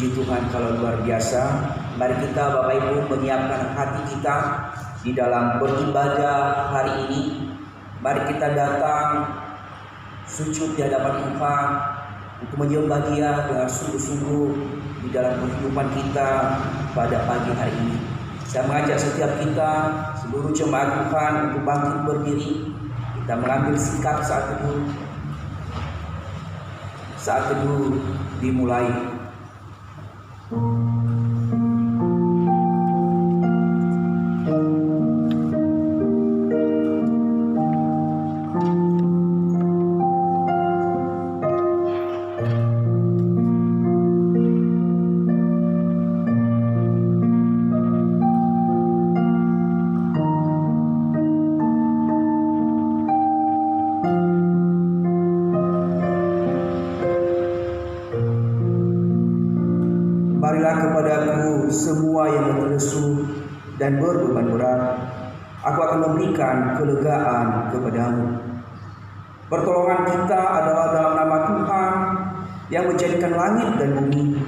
Puji Tuhan kalau luar biasa. Mari kita Bapak Ibu menyiapkan hati kita di dalam beribadah hari ini. Mari kita datang sujud di hadapan Tuhan untuk menyembah Dia dengan sungguh-sungguh di dalam kehidupan kita pada pagi hari ini. Saya mengajak setiap kita, seluruh jemaat Tuhan, untuk bangkit berdiri. Kita mengambil sikap saat teduh. Saat teduh dimulai. Marilah kepadaku semua yang berlesu dan berbeban berat, aku akan memberikan kelegaan kepadamu. Pertolongan kita adalah dalam nama Tuhan yang menjadikan langit dan bumi.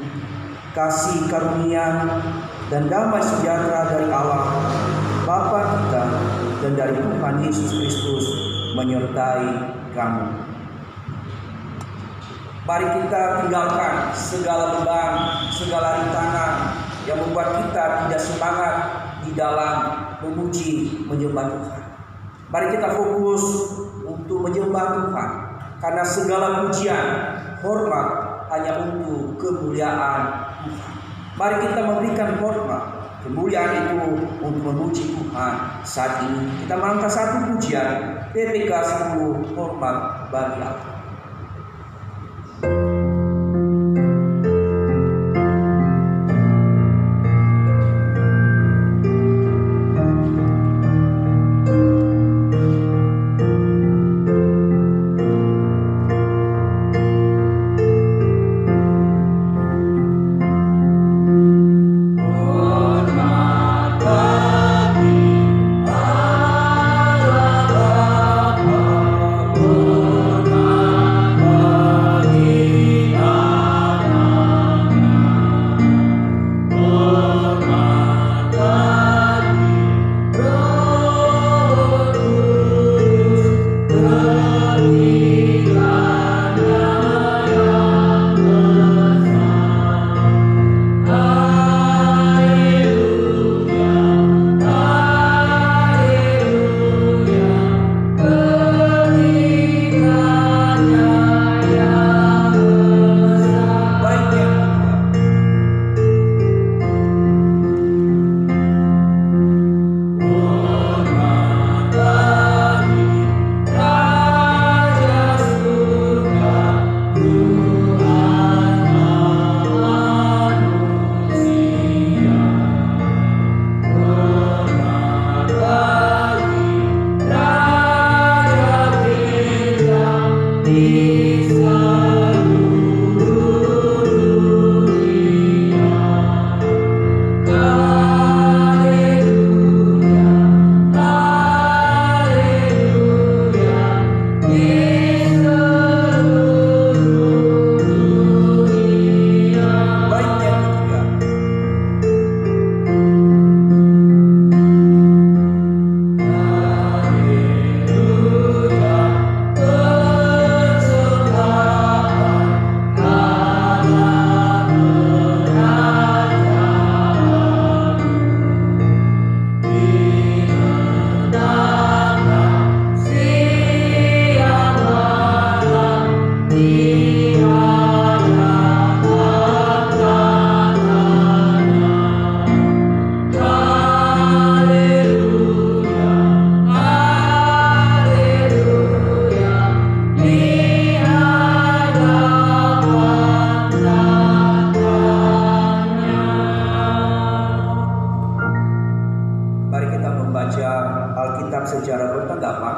Kasih karunia dan damai sejahtera dari Allah Bapa kita dan dari Tuhan Yesus Kristus menyertai kamu. Mari kita tinggalkan segala beban, segala rintangan yang membuat kita tidak semangat di dalam memuji, menyembah Tuhan. Mari kita fokus untuk menyembah Tuhan, karena segala pujian, hormat hanya untuk kemuliaan Tuhan. Mari kita memberikan hormat, kemuliaan itu untuk memuji Tuhan saat ini. Kita mengangkat satu pujian, PPK 10, hormat bagi Allah. Secara bertanggapan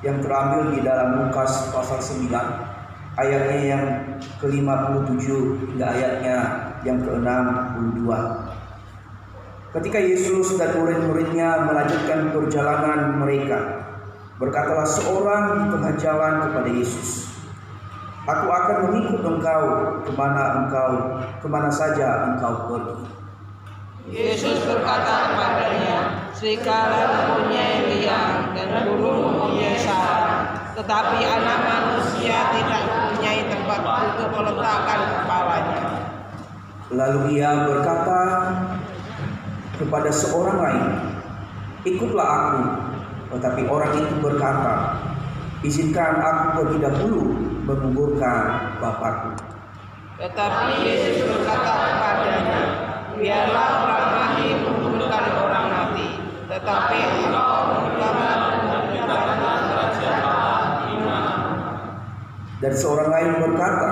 yang terambil di dalam Lukas pasal 9 ayatnya yang ke-57 hingga ayatnya yang ke-62. Ketika Yesus dan murid-muridnya melanjutkan perjalanan mereka, berkatalah seorang di tengah jalan kepada Yesus, Aku akan mengikut engkau kemana saja engkau pergi. Yesus berkata kepadanya, serigala mempunyai liang dan burung mempunyai sarang, tetapi Anak Manusia tidak mempunyai tempat untuk meletakkan kepalanya. Lalu ia berkata kepada seorang lain, ikutlah aku. Tetapi orang itu berkata, izinkan aku pergi dahulu menguburkan Bapakku. Tetapi Yesus berkata kepadanya, biarlah orang mati menguburkan orang mati, tetapi engkau bukanlah menguburkan kerajaan Allah di mana-mana. Dan seorang lain berkata,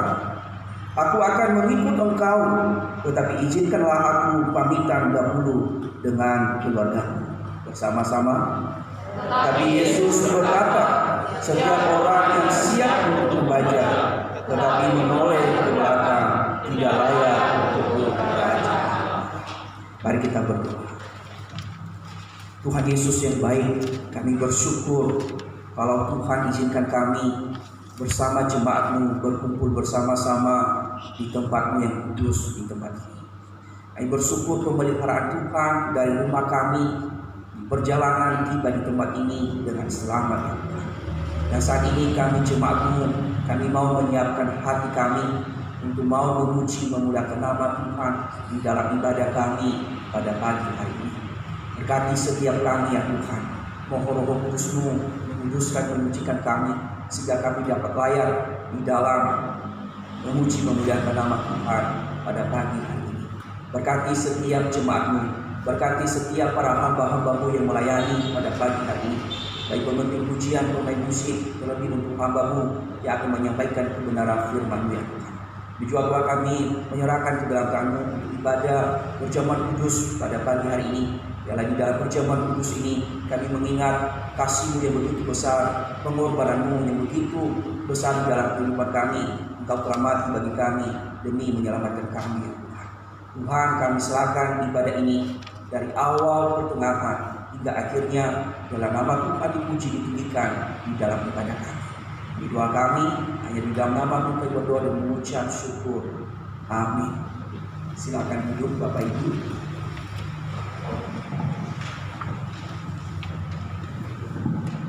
aku akan mengikut engkau, tetapi izinkanlah aku pamitan dahulu dengan keluargaku bersama-sama. Tapi Yesus berkata, setiap orang yang siap untuk membaca tetapi menoleh ke belakang tidak layak untuk membaca. Mari kita berdoa. Tuhan Yesus yang baik, kami bersyukur kalau Tuhan izinkan kami bersama jemaat-Mu berkumpul bersama-sama di tempat-Mu yang kudus, di tempat ini. Kami bersyukur pemeliharaan Tuhan dari rumah kami di perjalanan tiba di tempat ini dengan selamat, ya Tuhan. Dan saat ini kami jemaat-Mu, kami mau menyiapkan hati kami untuk mau memuji memuliakan nama Tuhan di dalam ibadah kami pada pagi hari ini. Berkati setiap kami ya Tuhan. Mohon Roh Kudus-Mu menguduskan, memujikan kami sehingga kami dapat layak di dalam memuji memuliakan nama Tuhan pada pagi hari ini. Berkati setiap jemaat-Mu, berkati setiap para hamba-hamba-Mu yang melayani pada pagi hari ini, baik pemimpin pujian, pemain musik, terlebih untuk hamba-Mu yang akan menyampaikan kebenaran firman-Mu ya Tuhan. Juga kami menyerahkan ke dalam Tangan-Mu ibadah perjamuan kudus pada pagi hari ini. Yang lagi dalam perjamuan kudus ini kami mengingat kasih-Mu yang begitu besar, pengorbanan-Mu yang begitu besar di dalam kehidupan kami. Engkau telah mati bagi kami demi menyelamatkan kami ya Tuhan. Tuhan, kami serahkan ibadah ini dari awal pertengahan hingga akhirnya dalam nama Tuhan dipuji ditinggikan di dalam ibadah kami. Di doa kami hanya di dalam nama-Mu kami berdoa dan mengucap syukur. Amin. Silakan duduk Bapak Ibu.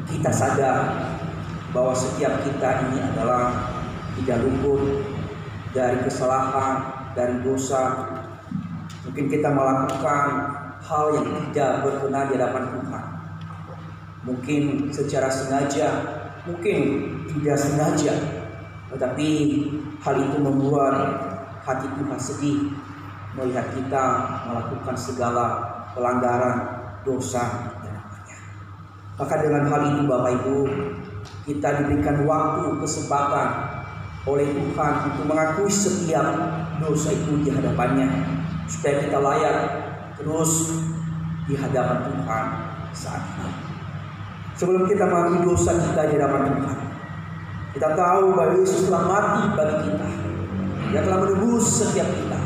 Kita sadar bahwa setiap kita ini adalah tidak luput dari kesalahan, dari dosa. Mungkin kita melakukan hal yang tidak berkenan di hadapan Tuhan. Mungkin secara sengaja, mungkin tidak sengaja, tetapi hal itu membuat hati Tuhan sedih melihat kita melakukan segala pelanggaran dosa. Maka dengan hal itu Bapak Ibu, kita diberikan waktu, kesempatan oleh Tuhan untuk mengakui setiap dosa itu di hadapannya, supaya kita layak terus di hadapan Tuhan saat ini. Sebelum kita mengakui dosa kita di hadapan Tuhan, kita tahu bahwa Yesus telah mati bagi kita. Dia telah menebus setiap kita.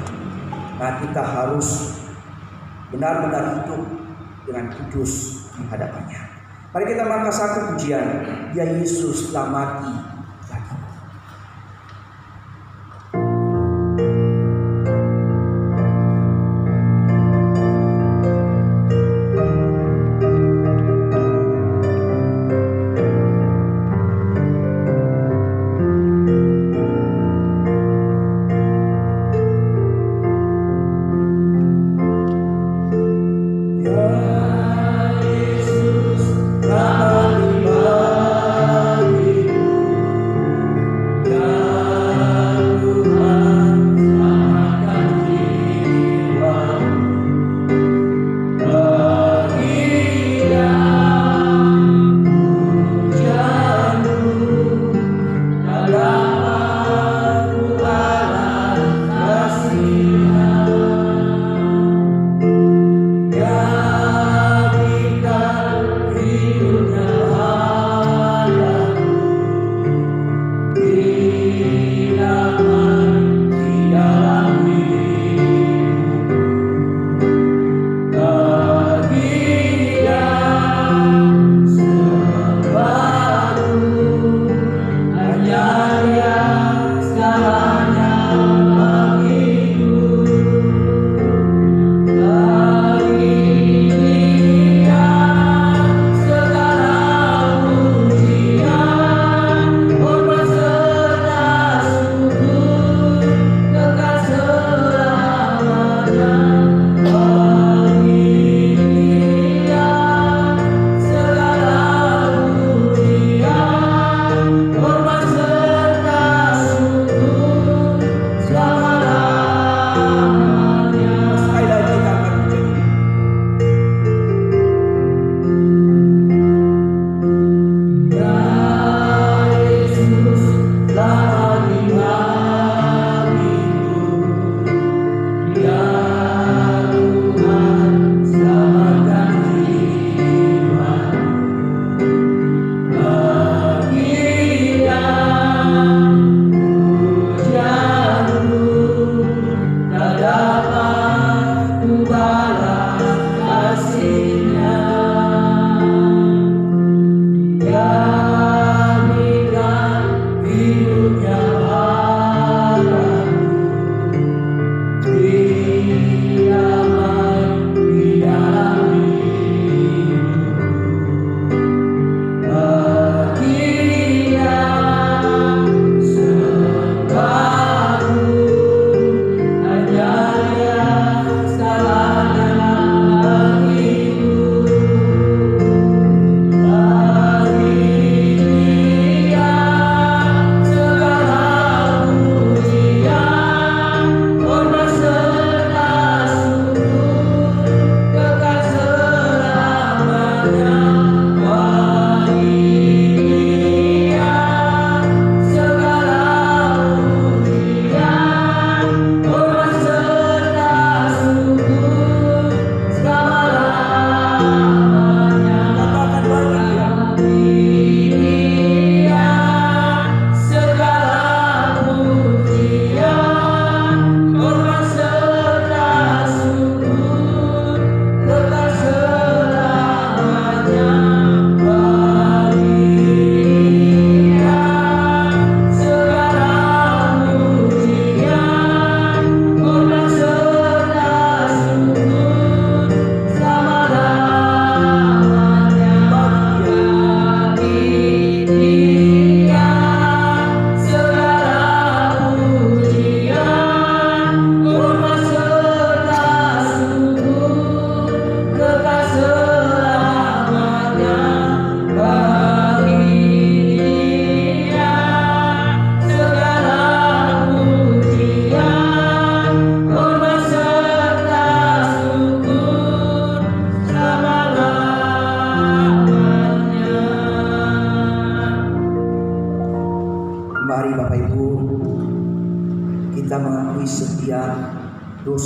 Nah, kita harus benar-benar hidup dengan kudus di hadapannya. Mari kita mengangkat satu pujian. Ya Yesus telah mati bagimu.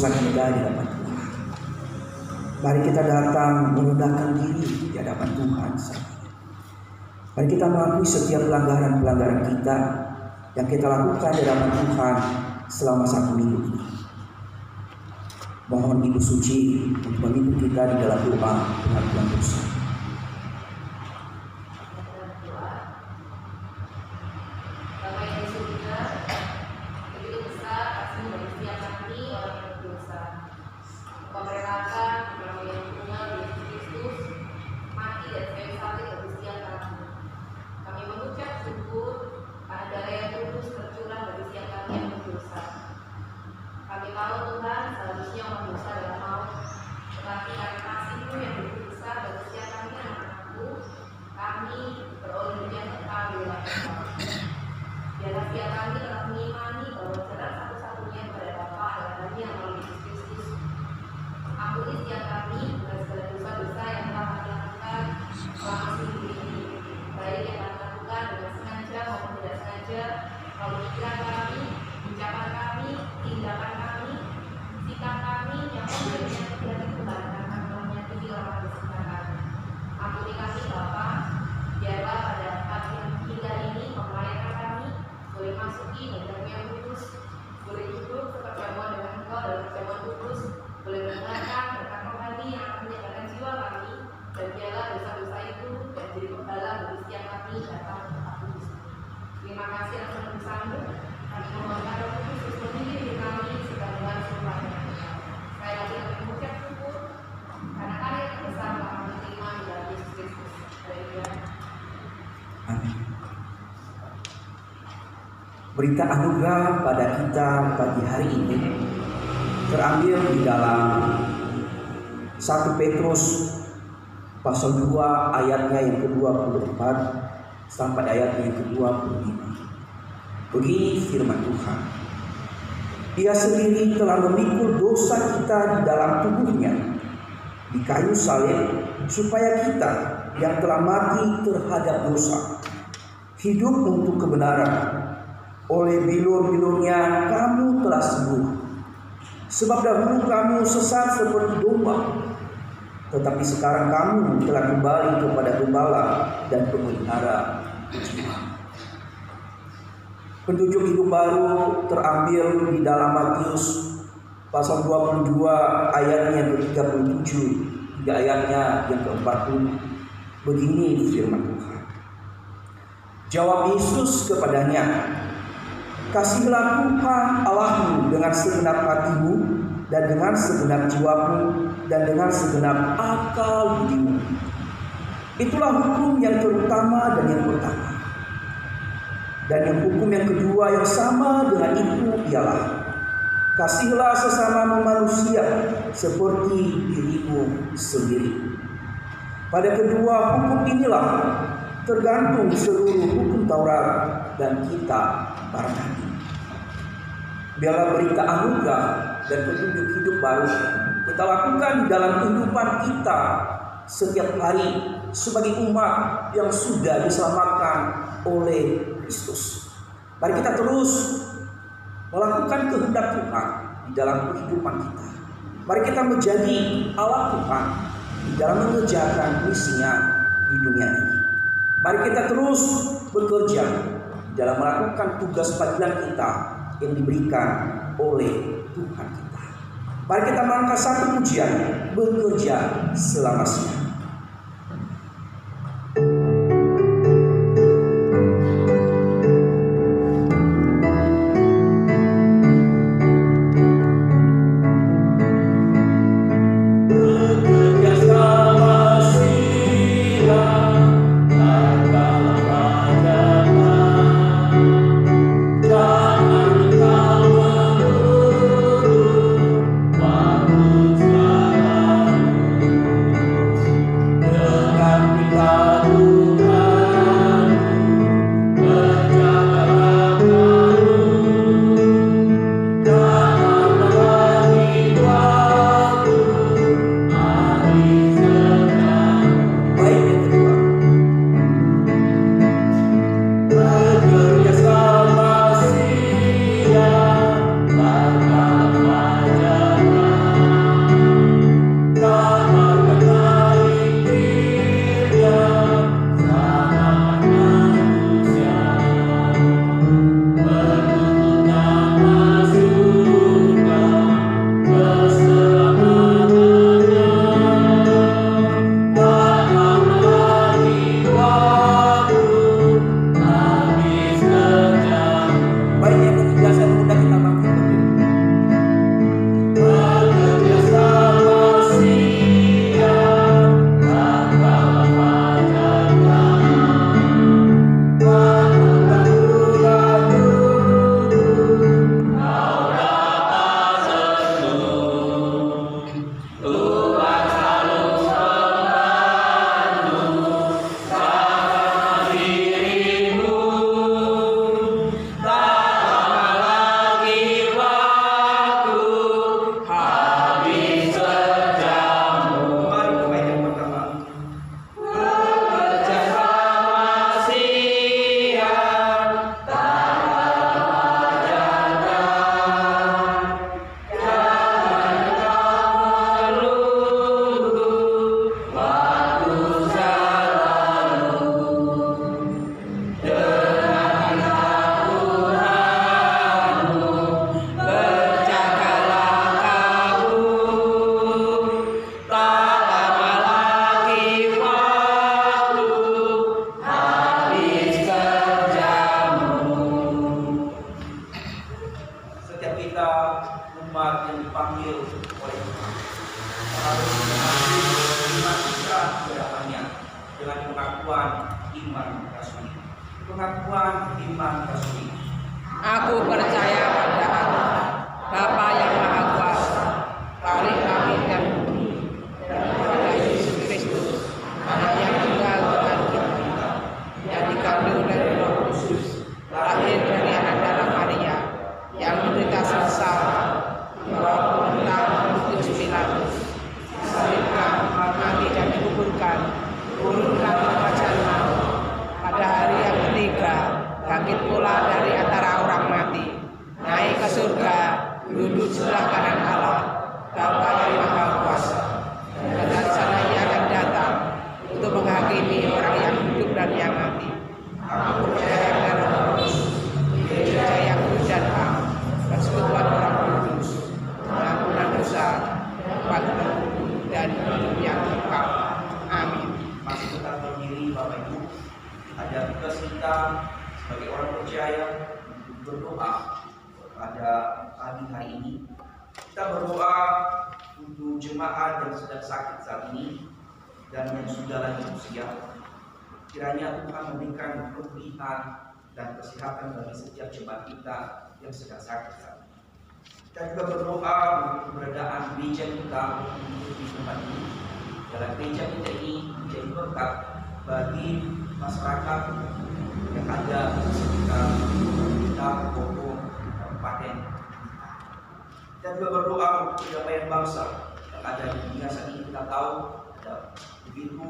dosa kita di hadapan Tuhan. Mari kita datang merendahkan diri di hadapan Tuhan. Mari kita mengakui setiap pelanggaran-pelanggaran kita yang kita lakukan di hadapan Tuhan selama 1 minggu ini. Mohon Ibu Suci untuk memimpin kita di dalam doa pengakuan dosa. Berita anugerah pada kita pagi hari ini terambil di dalam 1 Petrus pasal 2 ayatnya yang ke-24 sampai ayatnya yang ke-25. Begini firman Tuhan. Dia sendiri telah memikul dosa kita di dalam tubuhnya di kayu salib, supaya kita yang telah mati terhadap dosa hidup untuk kebenaran. Oleh bilur-bilurnya kamu telah sembuh. Sebab dahulu kamu sesat seperti domba, tetapi sekarang kamu telah kembali kepada gembala dan pemelihara jiwa. Petunjuk hidup baru terambil di dalam Matius pasal 22 ayatnya yang ke-37 hingga ayatnya yang ke-40. Begini firman Tuhan. Jawab Yesus kepadanya, kasihlah Tuhan Allahmu dengan segenap hatimu dan dengan segenap jiwamu dan dengan segenap akal budimu. Itulah hukum yang terutama dan yang pertama. Dan yang hukum yang kedua yang sama dengan itu ialah, kasihlah sesama manusia seperti dirimu sendiri. Pada kedua hukum inilah tergantung seluruh hukum Taurat dan kitab para nabi. Biarlah berita anugerah dan petunjuk hidup baru kita lakukan di dalam kehidupan kita setiap hari sebagai umat yang sudah diselamatkan oleh Kristus. Mari kita terus melakukan kehendak Tuhan di dalam kehidupan kita. Mari kita menjadi alat Tuhan di dalam mengerjakan misinya di dunia ini. Mari kita terus bekerja dalam melakukan tugas panggilan kita yang diberikan oleh Tuhan kita. Mari kita mengangkat satu pujian, bekerja selama siang. dipanggil oleh Tuhan. Harus iman kita kedatangannya dengan pengakuan iman rasuli. Pengakuan iman rasuli. Aku percaya pada Allah, Bapa yang Maha Kuasa, Bapa kami dan bumi, dan kepada Yesus Kristus, Anak yang tinggal dengan kita, yang dikandung dari Roh Kudus, lahir dari Anda Maria, yang menderita sengsara, dibawa tahun Pontius Pilatus, disalibkan, mati dan dikuburkan, turun lagi ke kerajaan maut, pada hari yang ketiga bangkit pula dari antara orang mati, naik ke surga, duduk sebelah kanan Allah, Bapa yang Maha Kuasa, dan dari sana Ia akan datang untuk menghakimi orang yang hidup dan yang mati. Aku percaya pada Roh Kudus, gereja yang kudus dan am, persekutuan orang kudus, pengampunan dosa, kebangkitan tubuh dan hidup yang kekal. Amin. Masih tetap berdiri Bapak Ibu. Ada tugas kita sebagai orang percaya untuk berdoa pada pagi hari ini. Kita berdoa untuk jemaat yang sedang sakit saat ini dan yang sudah lanjut usia. Kiranya Tuhan memberikan kemuliaan dan kesehatan bagi setiap jemaat kita yang sedang sakit saat ini. Kita juga berdoa untuk keberadaan gereja kita di tempat ini. Dalam gereja kita ini menjadi berkat bagi masyarakat yang ada di sekitar kita, Bogor, Kabupaten. Kita juga berdoa untuk kedamaian bangsa yang ada di dunia saat ini. Kita tahu ada begitu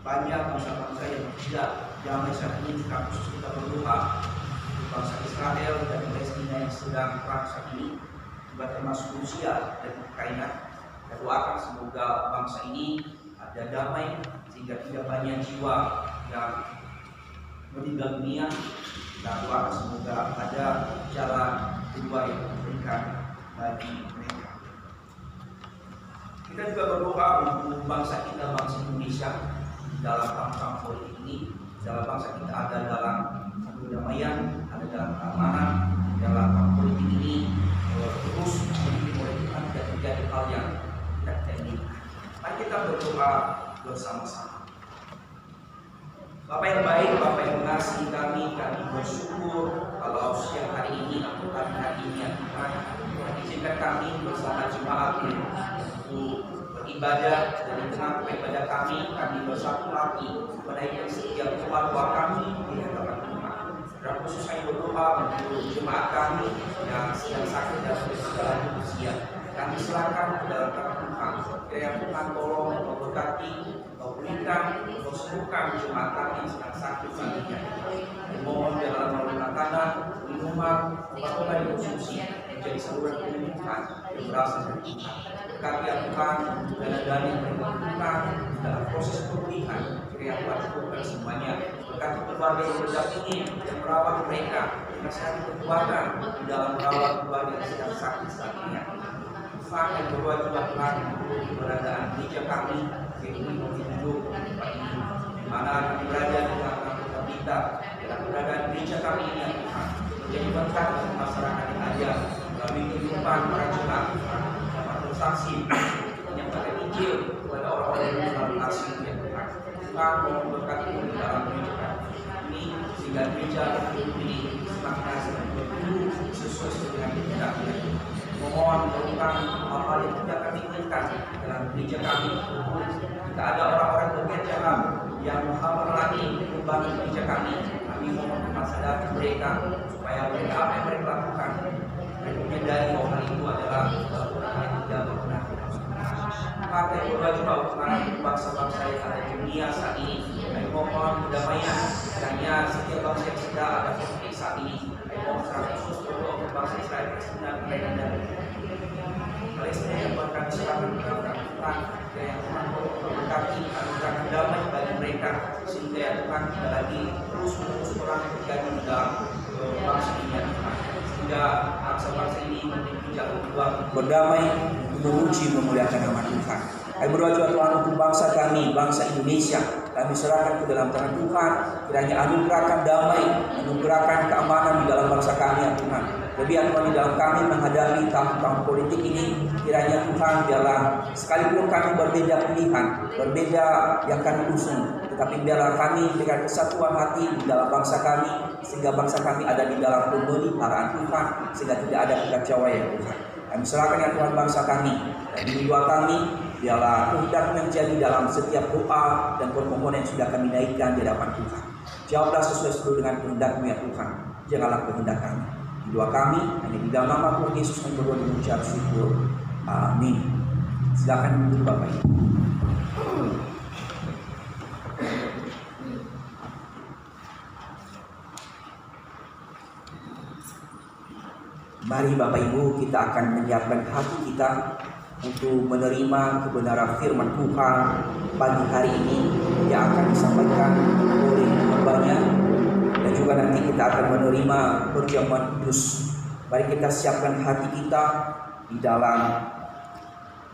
banyak bangsa-bangsa yang tidak damai saat ini. Kita khusus kita berdoa untuk bangsa Israel dan Palestina yang sedang perang saat ini, juga termasuk Rusia dan Ukraina. Kita doakan semoga bangsa ini ada damai sehingga tidak banyak jiwa yang meninggal dunia. Kita doakan semoga ada jalan keluar yang diberikan bagi mereka. Kita juga berdoa untuk bangsa kita, bangsa Indonesia, dalam bangsa politik ini. Dalam bangsa kita ada dalam kedamaian, ada dalam keamanan, dalam politik ini terus dipimpin oleh Tuhan dan terjadi hal yang tidak kita inginkan. Mari kita berdoa bersama-sama. Bapak yang baik, Bapak yang mengasihi kami bersyukur kalau siang hari ini atau pagi hari ini Tuhan izinkan kami bersama jemaat untuk beribadah dan di tengah ibadah kami bersatu hati menaikkan setiap doa kami di hadapan Tuhan. Dan khusus saya berdoa untuk jemaat kami yang sedang sakit dan segala usia. Kami serahkan ke dalam tangan Tuhan. Kiranya Tuhan tolong memberkati, memberikan, sembuhkan jemaat kami yang sedang sakit saat ini. Mohon dalam melalui makanan, minuman, obat-obat yang konsumsi menjadi saluran penyembuhan yang berasal dari Tuhan. Berkati Tuhan dana-dana yang mereka butuhkan dalam proses pemulihan. Kiranya Tuhan cukupkan semuanya. Berkati keluarga yang berdampingi yang merawat mereka, kasih kekuatan di dalam merawat keluarga yang sedang sakit saat ini. Tuhan yang berdoa juga Tuhan untuk keberadaan gereja kami yang ini hidup di mana kami berada di tengah-tengah kita, dalam keberadaan gereja kami ini ya Tuhan, menjadi berkat bagi masyarakat yang ada melalui kehidupan para jemaat Tuhan, dapat bersaksi menyampaikan Injil kepada orang-orang yang melalui kasih ya Tuhan. Tuhan mohon berkati di dalam gereja kami ini sehingga gereja ini semakin hasil bertumbuh sesuai dengan kehendak Tuhan. Mohon berhutang hal-hal yang tidak kami inginkan dalam gereja kami. Jika ada orang-orang berkejahat yang menghalangi membangun gereja kami mohon masyarakat mereka supaya mereka apa yang mereka lakukan mereka menyadari bahwa hal itu adalah orang yang tidak berkenan. Maka yang berdoa juga untuk bangsa-bangsa yang ada di dunia saat ini. Kami mohon kedamaian kiranya setiap bangsa yang sedang ada konflik saat ini. Kami mohon secara khusus berdoa untuk bangsa Israel, Palestina, Ukraina dan Palestina yang bahkan serahkan kepada Tuhan. Yang Tuhan memberkati anugerah damai bagi mereka sehingga ya Tuhan tidak lagi terus perang terjadi di dalam bangsa ini ya Tuhan. Sehingga bangsa-bangsa ini memiliki jalan keluar berdamai memuji memuliakan nama Tuhan. Kami berdoa juga Tuhan untuk bangsa kami, bangsa Indonesia. Kami serahkan ke dalam tangan Tuhan. Kiranya anugerahkan damai, anugerahkan keamanan di dalam bangsa kami ya Tuhan. Lebih Tuhan di dalam kami menghadapi tahun-tahun politik ini. Kiranya Tuhan biarlah sekalipun kami berbeda pilihan, berbeda yang kami usung, tetapi biarlah kami dengan kesatuan hati di dalam bangsa kami, sehingga bangsa kami ada di dalam pemeliharaan Tuhan, sehingga tidak ada kekacauan ya Tuhan. Kami serahkan ya Tuhan bangsa kami dan doa kami, biarlah kehendak yang jadi dalam setiap doa dan permohonan yang sudah kami naikkan di hadapan Tuhan. Jawablah sesuai dengan kehendak-Mu ya Tuhan, janganlah kehendak kami. Doa kami hanya di dalam nama Tuhan Yesus kami berdoa dan mengucap syukur. Amin. Silakan duduk Bapak Ibu. Mari Bapak Ibu, kita akan menyiapkan hati kita untuk menerima kebenaran firman Tuhan pagi hari ini yang akan disampaikan oleh hambanya, dan juga nanti kita akan menerima perjamuan kudus. Mari kita siapkan hati kita di dalam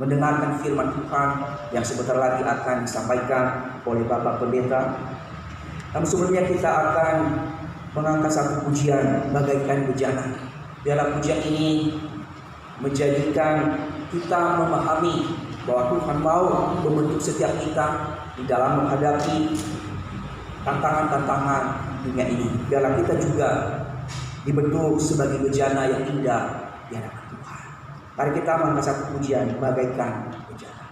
mendengarkan firman Tuhan yang sebentar lagi akan disampaikan oleh Bapak Pendeta. Namun sebelumnya kita akan mengangkat satu pujian bagaikan bejana. Dalam pujian ini menjadikan kita memahami bahwa Tuhan mau membentuk setiap kita di dalam menghadapi tantangan-tantangan dunia ini. Biarlah kita juga dibentuk sebagai bejana yang indah di hadapan Tuhan. Mari kita mengangkat satu pujian bagaikan bejana.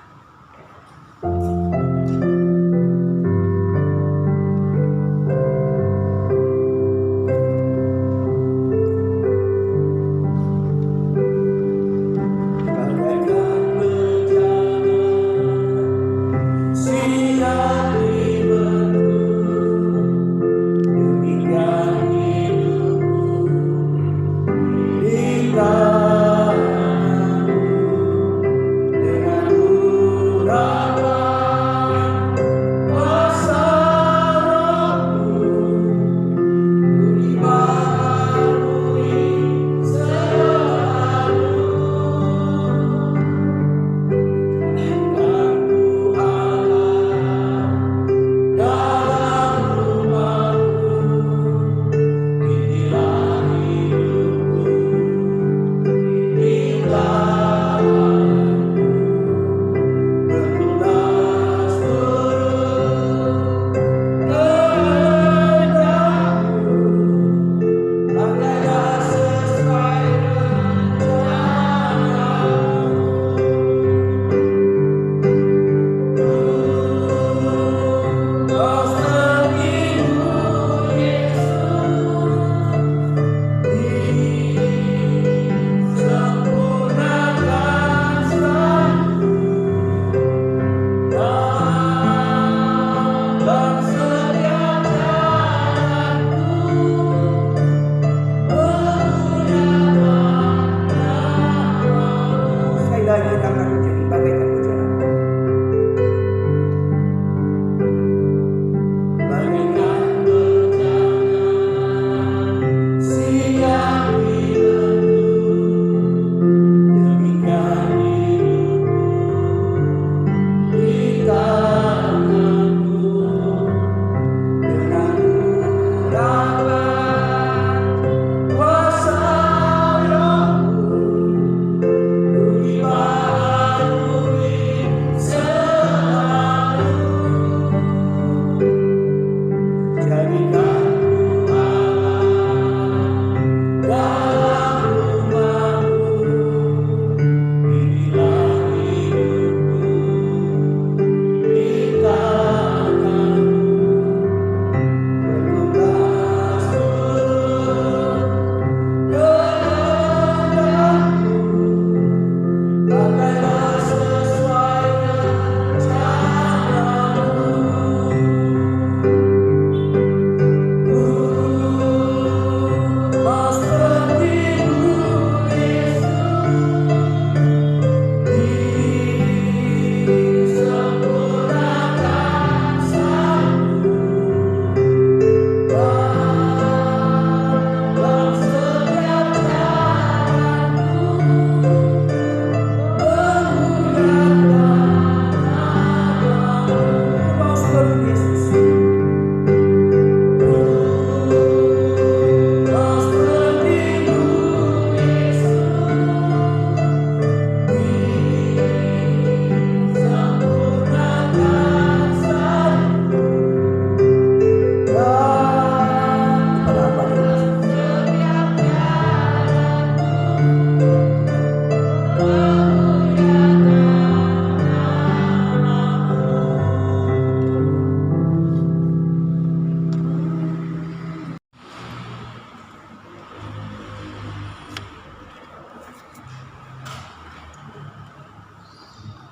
Dengan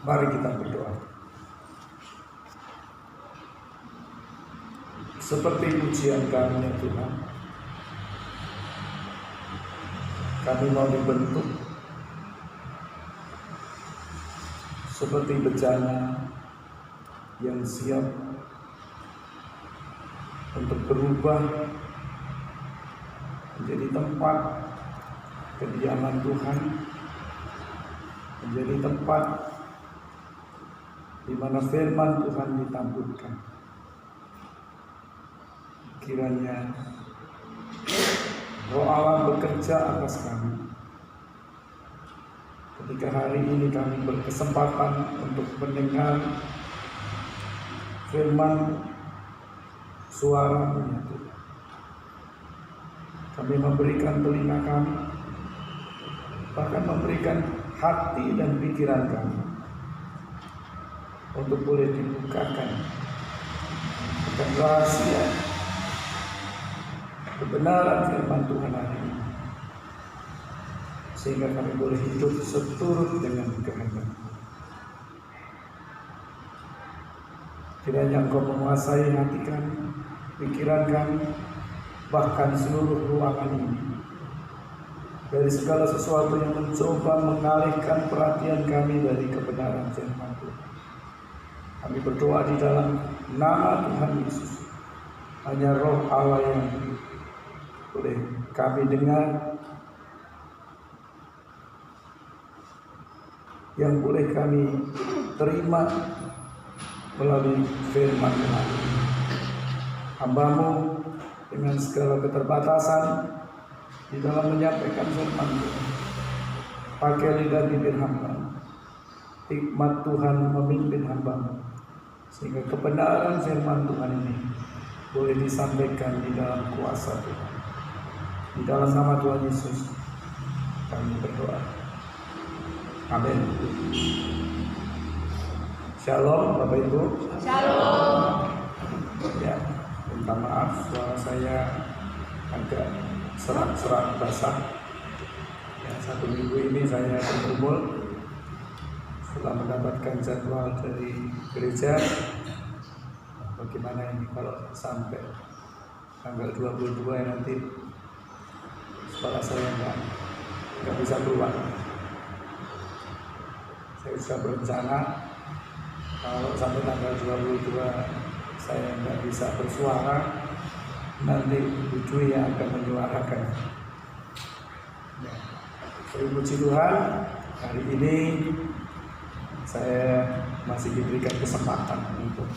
Mari kita berdoa. Seperti pujian kami ya Tuhan, kami mau dibentuk seperti bejana yang siap untuk berubah menjadi tempat kediaman Tuhan, menjadi tempat di mana firman Tuhan ditaburkan. Kiranya Roh Allah bekerja atas kami. Ketika hari ini kami berkesempatan untuk mendengar firman suara-Mu ya Tuhan. Kami memberikan telinga kami, bahkan memberikan hati dan pikiran kami untuk boleh dibukakan akan rahasia kebenaran firman Tuhan hari ini, sehingga kami boleh hidup seturut dengan kehendak. Kiranya Engkau menguasai hati kami, pikiran kami, bahkan seluruh ruangan ini, dari segala sesuatu yang mencoba mengalihkan perhatian kami dari kebenaran firman Tuhan. Kami berdoa di dalam nama Tuhan Yesus. Hanya Roh Allah yang boleh kami dengar, yang boleh kami terima melalui firman Tuhan. Hamba-Mu dengan segala keterbatasan di dalam menyampaikan firman Tuhan, pakai lidah bibir hamba, hikmat Tuhan memimpin hamba-Mu, sehingga kebenaran firman Tuhan ini boleh disampaikan di dalam kuasa Tuhan. Di dalam nama Tuhan Yesus kami berdoa. Amin. Shalom Bapak Ibu. Shalom. Ya, minta maaf suara saya agak serak-serak basah. Ya, 1 minggu ini saya bergumul setelah mendapatkan jadwal dari gereja. Bagaimana ini kalau sampai tanggal 22 nanti sekolah saya nggak bisa keluar. Saya sudah berencana kalau sampai tanggal 22 saya nggak bisa bersuara, nanti Bu Dwi yang akan menyuarakan. Ya. Puji Tuhan, hari ini saya masih diberikan kesempatan untuk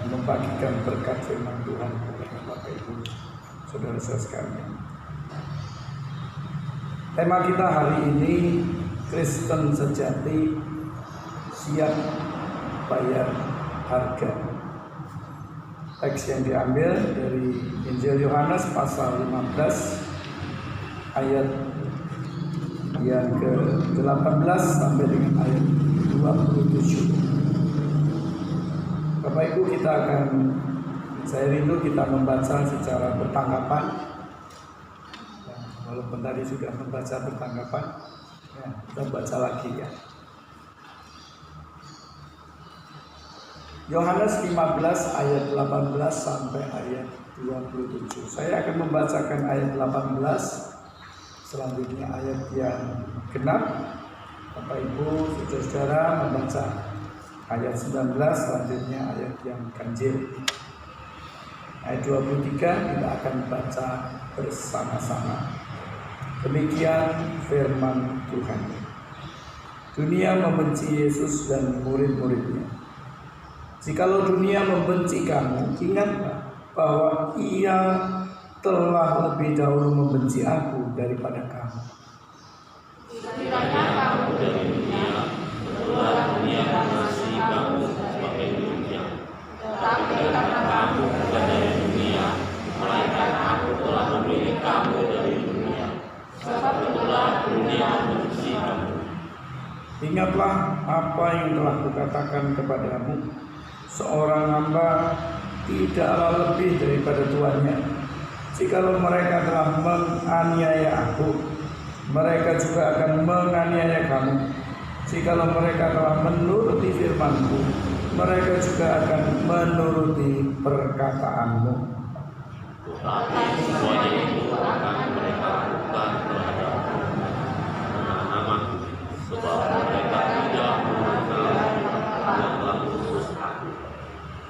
membagikan berkat firman Tuhan kepada Bapak Ibu, saudara-saudara sekalian. Tema kita hari ini, Kristen sejati siap bayar harga. Teks yang diambil dari Injil Yohanes pasal 15 ayat yang ke-18 sampai dengan ayat 27. Bapak Ibu, saya rindu kita membaca secara bertanggapan. Ya, walaupun tadi sudah membaca bertanggapan, ya, kita baca lagi ya. Yohanes 15 ayat 18 sampai ayat 27. Saya akan membacakan ayat 18, selanjutnya ayat yang genap. Bapak Ibu, saudara-saudara membaca ayat 19, selanjutnya ayat yang ganjil. Ayat 23 kita akan baca bersama-sama. Demikian firman Tuhan. Dunia membenci Yesus dan murid-muridnya. Jikalau dunia membenci kamu, ingatlah bahwa ia telah lebih dahulu membenci aku daripada kamu. Sekiranya kamu dari dunia, tentulah dunia mengasihi kamu sebagai miliknya. Tetapi karena kamu bukan dari dunia, melainkan aku telah memilih kamu dari dunia. Sebab itulah dunia membenci kamu. Ingatlah apa yang telah kukatakan kepadamu. Seorang hamba tidaklah lebih daripada tuannya. Jikalau mereka telah menganiaya aku, mereka juga akan menganiaya kamu. Jikalau mereka telah menuruti firman-Ku, mereka juga akan menuruti perkataanmu. Tetapi semuanya itu akan mereka lakukan terhadap anak-anakku, sebab mereka tidak mengenal yang telah khusus aku.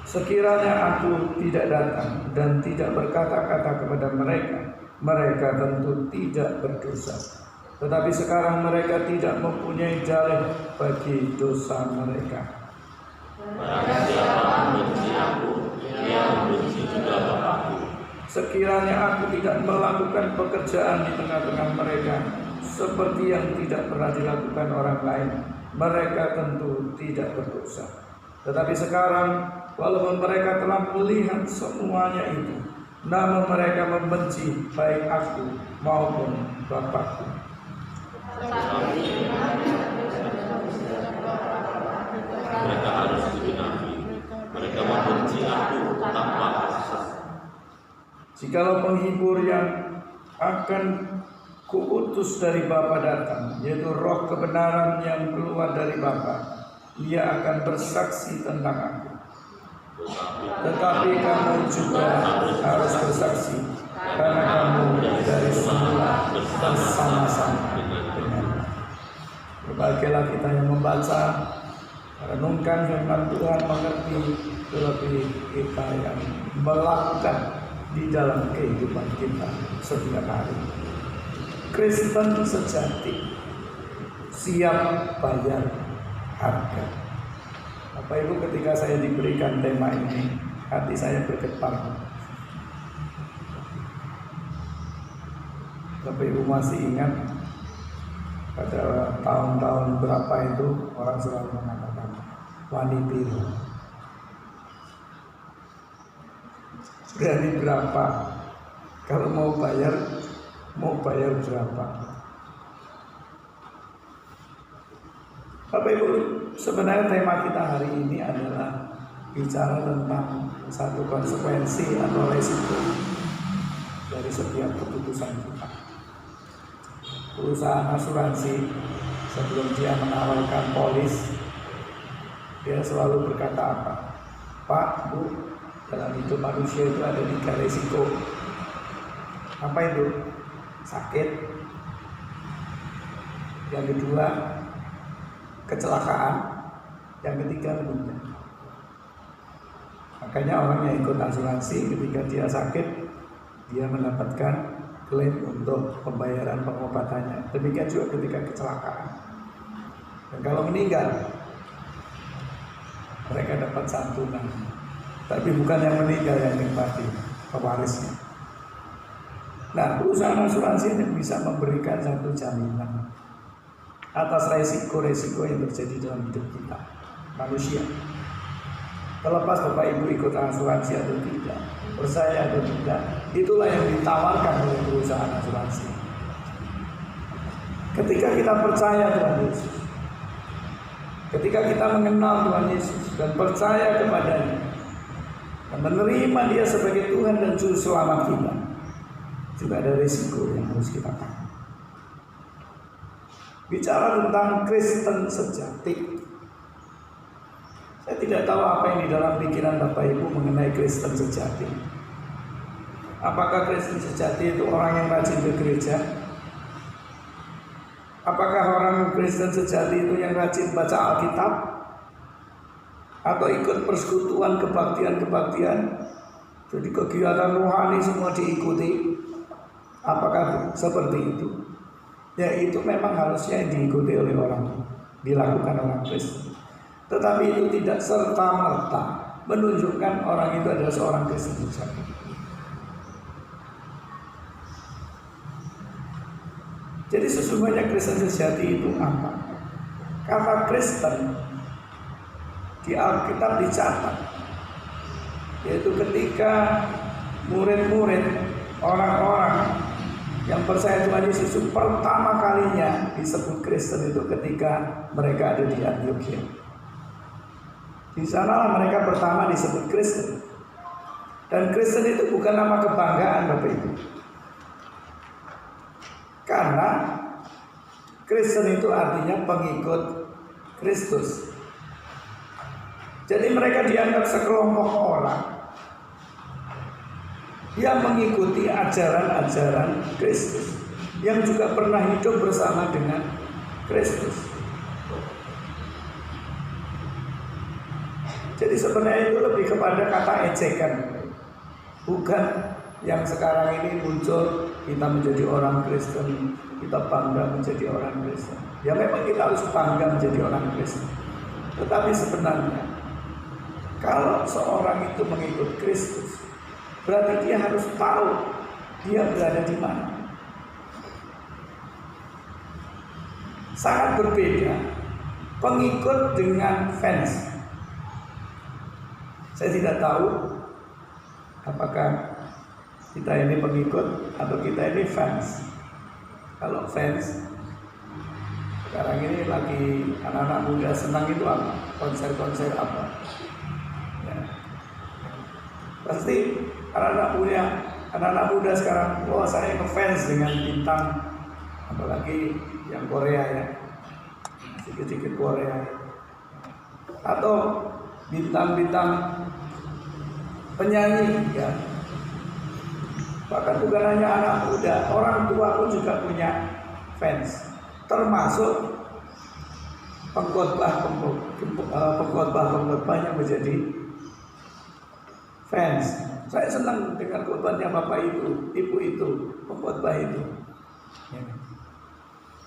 Sekiranya aku tidak datang dan tidak berkata-kata kepada mereka, mereka tentu tidak berdosa. Tetapi sekarang mereka tidak mempunyai dalih bagi dosa mereka. Barang siapa membenci aku, dia membenci juga Bapakku. Sekiranya aku tidak melakukan pekerjaan di tengah-tengah mereka seperti yang tidak pernah dilakukan orang lain, mereka tentu tidak berdosa. Tetapi sekarang, walaupun mereka telah melihat semuanya itu, namun mereka membenci baik aku maupun Bapakku. Mereka harus digenapi. Mereka membenci aku tanpa alasan. Jikalau penghibur yang akan kuutus dari Bapa datang, yaitu roh kebenaran yang keluar dari Bapa, ia akan bersaksi tentang aku. Tetapi kamu juga harus bersaksi, karena kamu dari semula bersama-sama dengan. Berbahagialah kita yang membaca, renungkan firman Tuhan, mengerti, terlebih kita yang melakukan di dalam kehidupan kita setiap hari. Kristen sejati siap bayar harga. Bapak Ibu, ketika saya diberikan tema ini, hati saya bergetar. Bapak Ibu masih ingat pada tahun-tahun berapa itu orang selalu mengatakan wanita berani berapa, kalau mau bayar berapa. Bapak Ibu, sebenarnya tema kita hari ini adalah bicara tentang satu konsekuensi atau resiko dari setiap keputusan kita. Perusahaan asuransi sebelum dia menawarkan polis, dia selalu berkata apa? Pak, Bu, dalam hidup manusia itu ada 3 resiko. Apa itu? Sakit. Yang kedua, kecelakaan. Yang ketiga, meninggal. Makanya orang yang ikut asuransi ketika dia sakit, dia mendapatkan klaim untuk pembayaran pengobatannya. Demikian juga ketika kecelakaan. Dan kalau meninggal, mereka dapat santunan. Tapi bukan yang meninggal yang nikmati, pewarisnya. Nah, perusahaan asuransi ini bisa memberikan satu jaminan atas resiko-resiko yang terjadi dalam hidup kita, manusia. Terlepas Bapak Ibu ikut asuransi atau tidak, percaya atau tidak, itulah yang ditawarkan oleh perusahaan asuransi. Ketika kita percaya Tuhan Yesus, ketika kita mengenal Tuhan Yesus dan percaya kepadanya, dan menerima Dia sebagai Tuhan dan Juru Selamat kita, juga ada risiko yang harus kita tanggung. Bicara tentang Kristen sejati, saya tidak tahu apa yang di dalam pikiran Bapak Ibu mengenai Kristen sejati. Apakah Kristen sejati itu orang yang rajin ke gereja? Apakah orang Kristen sejati itu yang rajin baca Alkitab? Atau ikut persekutuan kebaktian-kebaktian? Jadi kegiatan rohani semua diikuti. Apakah seperti itu? Ya, itu memang harusnya diikuti oleh orang, dilakukan orang Kristen. Tetapi itu tidak serta-merta menunjukkan orang itu adalah seorang Kristen sejati. Jadi sesungguhnya Kristen sejati itu apa? Kata Kristen di Alkitab dicatat, yaitu ketika murid-murid, orang-orang yang percaya Tuhan Yesus itu pertama kalinya disebut Kristen itu ketika mereka ada di Antioquia. Di sanalah mereka pertama disebut Kristen. Dan Kristen itu bukan nama kebanggaan Bapak Ibu. Karena Kristen itu artinya pengikut Kristus. Jadi mereka dianggap sekelompok orang yang mengikuti ajaran-ajaran Kristus, yang juga pernah hidup bersama dengan Kristus. Jadi sebenarnya itu lebih kepada kata ejekan, bukan yang sekarang ini muncul kita menjadi orang Kristen, kita bangga menjadi orang Kristen. Ya memang kita harus bangga menjadi orang Kristen. Tetapi sebenarnya kalau seorang itu mengikut Kristus, berarti dia harus tahu dia berada di mana. Sangat berbeda pengikut dengan fans. Saya tidak tahu apakah kita ini pengikut atau kita ini fans. Kalau fans, sekarang ini lagi anak-anak muda senang itu apa? Konser-konser apa? Ya. Pasti anak-anak muda sekarang, wah saya ngefans dengan bintang, apalagi yang Korea ya, sedikit-sedikit Korea, atau bintang-bintang penyanyi ya. Bahkan bukan hanya anak muda, orang tua pun juga punya fans, termasuk pengkhotbah yang menjadi fans. Saya senang dengan khotbahnya bapak itu, ibu itu, pengkhotbah itu. Ya.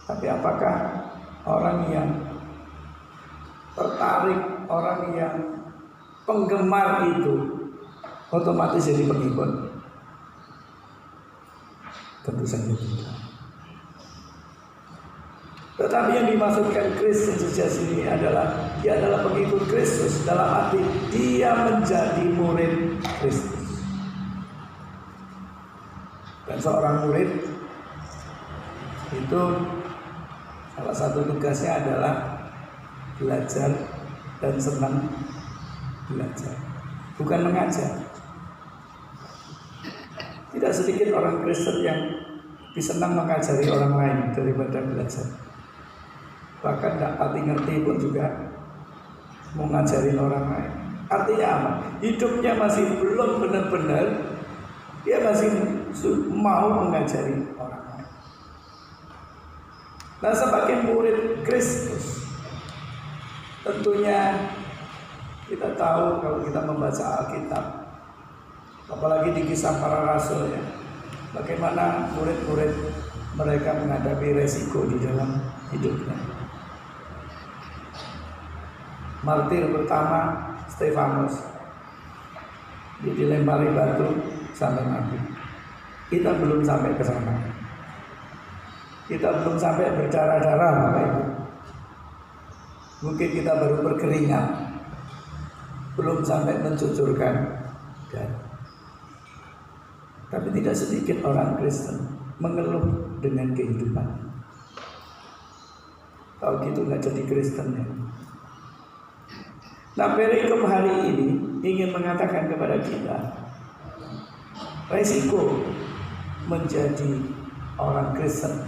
Tapi apakah orang yang tertarik, orang yang penggemar itu otomatis jadi pengikut? Tentu saja tidak. Tetapi yang dimaksudkan Kristen sejati ini adalah dia adalah pengikut Kristus, dalam arti dia menjadi murid Kristus. Dan seorang murid itu salah satu tugasnya adalah belajar dan senang belajar, bukan mengajar. Tidak sedikit orang Kristen yang lebih senang mengajari orang lain daripada belajar. Bahkan tidak pati ngerti pun juga mau ngajarin orang lain. Artinya apa? Hidupnya masih belum benar-benar, dia masih mau mengajari orang lain. Nah, sebagai murid Kristus, tentunya kita tahu kalau kita membaca Alkitab, apalagi di Kisah Para Rasul ya, bagaimana murid-murid mereka menghadapi resiko di dalam hidupnya. Martir pertama Stefanus, dia dilempari batu sampai mati. Kita belum sampai ke sana. Kita belum sampai berdarah-darah Bapak Ibu. Mungkin kita baru berkeringat, belum sampai mencucurkan darah. Tapi tidak sedikit orang Kristen mengeluh dengan kehidupan. Kalau gitu nggak jadi Kristen ya. Nah, perikop hari ini ingin mengatakan kepada kita, resiko menjadi orang Kristen.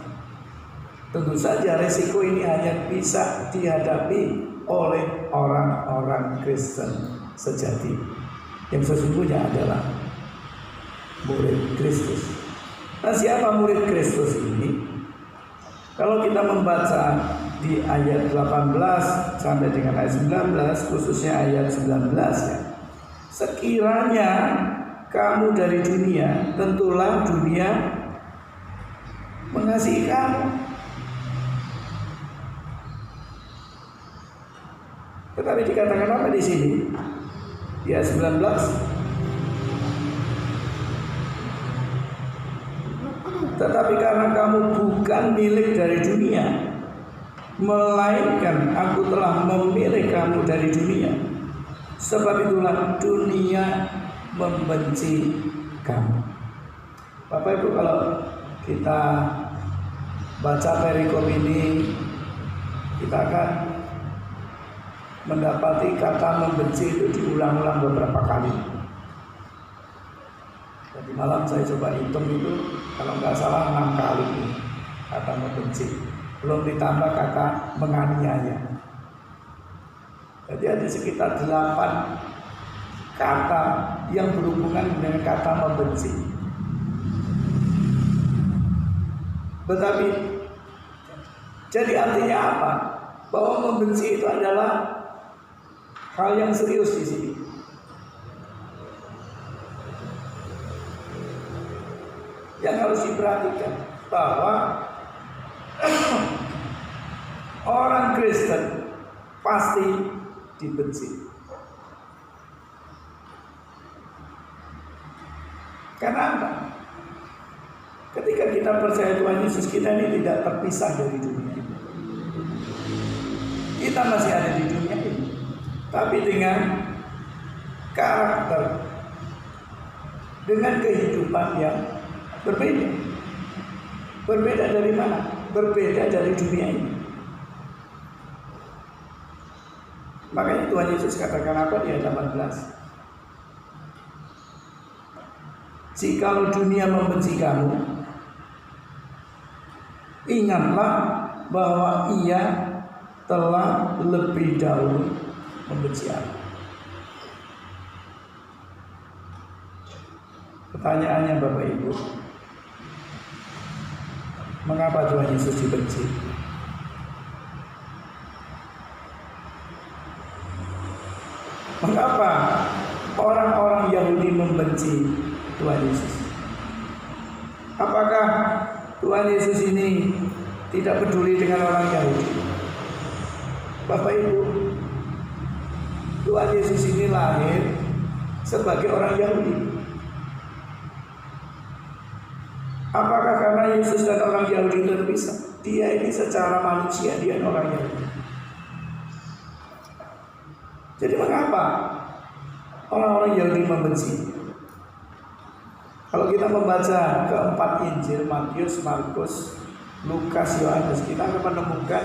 Tentu saja resiko ini hanya bisa dihadapi oleh orang-orang Kristen sejati, yang sesungguhnya adalah murid Kristus. Nah, siapa murid Kristus ini? Kalau kita membaca di ayat 18 sampai dengan ayat 19, khususnya ayat 19 ya. Sekiranya kamu dari dunia, tentulah dunia mengasihi kamu. Tetapi dikatakan apa di sini? Di ayat 19. Tetapi karena kamu bukan milik dari dunia, melainkan aku telah memilih kamu dari dunia, sebab itulah dunia membenci kamu. Bapak Ibu, kalau kita baca perikop ini, kita akan mendapati kata membenci itu diulang-ulang beberapa kali. Tadi malam saya coba hitung itu, kalau nggak salah 6 kali kata membenci. Belum ditambah kata menganiaya. Jadi ada sekitar 8 kata yang berhubungan dengan kata membenci. Tetapi jadi artinya apa? Bahwa membenci itu adalah hal yang serius di sini. Yang harus diperhatikan bahwa orang Kristen pasti dibenci. Karena apa? Ketika kita percaya Tuhan Yesus, kita ini tidak terpisah dari dunia ini. Kita masih ada di dunia ini, tapi dengan karakter, dengan kehidupan yang berbeda. Berbeda dari mana? Berbeda dari dunia ini. Makanya Tuhan Yesus katakan apa di ayat 18? Jikalau dunia membenci kamu, ingatlah bahwa ia telah lebih dahulu membenci aku. Pertanyaannya Bapak Ibu, mengapa Tuhan Yesus dibenci? Mengapa orang-orang Yahudi membenci Tuhan Yesus? Apakah Tuhan Yesus ini tidak peduli dengan orang Yahudi? Bapak Ibu, Tuhan Yesus ini lahir sebagai orang Yahudi. Apakah karena Yesus dan orang Yahudi terpisah? Dia ini secara manusia, dia orang Yahudi. Jadi mengapa orang-orang Yahudi membenci? Kalau kita membaca keempat Injil, Matius, Markus, Lukas, Yohanes, kita akan menemukan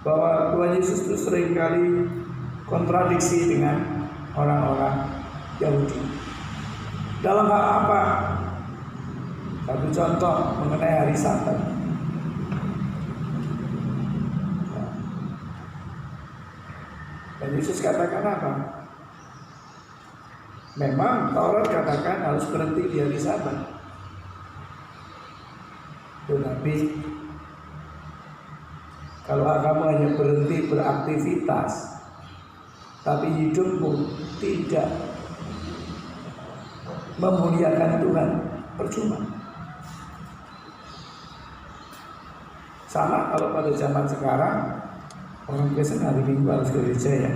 bahwa Tuhan Yesus itu seringkali kontradiksi dengan orang-orang Yahudi. Dalam hal apa? Satu contoh mengenai hari Sabat. Dan Yesus katakan apa? Memang Taurat katakan harus berhenti di hari Sabat. Tetapi kalau kamu hanya berhenti beraktivitas, tapi hidupmu tidak memuliakan Tuhan, percuma. Sama kalau pada zaman sekarang orang Kristen hari Minggu harus ke gereja ya.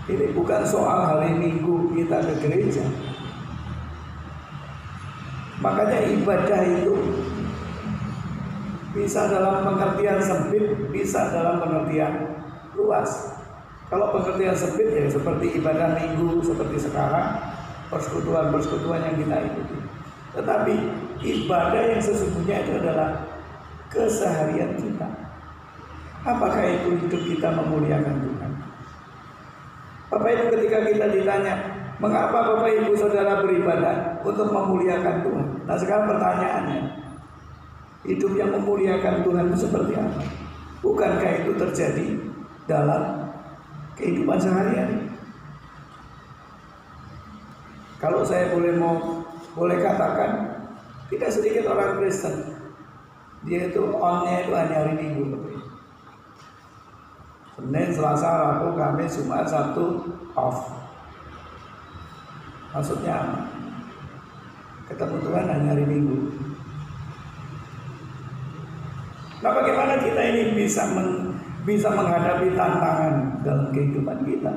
Ini bukan soal hari Minggu kita ke gereja. Makanya ibadah itu bisa dalam pengertian sempit, bisa dalam pengertian luas. Kalau pengertian sempit ya seperti ibadah Minggu seperti sekarang, persekutuan-persekutuan yang kita ikuti. Tetapi ibadah yang sesungguhnya itu adalah keseharian kita. Apakah itu hidup kita memuliakan Tuhan? Bapak Ibu, ketika kita ditanya, mengapa Bapak Ibu Saudara beribadah? Untuk memuliakan Tuhan. Nah sekarang pertanyaannya, hidup yang memuliakan Tuhan itu seperti apa? Bukankah itu terjadi dalam kehidupan sehari-hari? Kalau saya boleh katakan, tidak sedikit orang Kristen dia itu on-nya itu hanya hari Minggu. Senin, Selasa, Rabu, Kamis, Jumat, Sabtu off. Maksudnya apa? Ketemu Tuhan hanya hari Minggu. Nah bagaimana kita ini bisa menghadapi tantangan dalam kehidupan kita?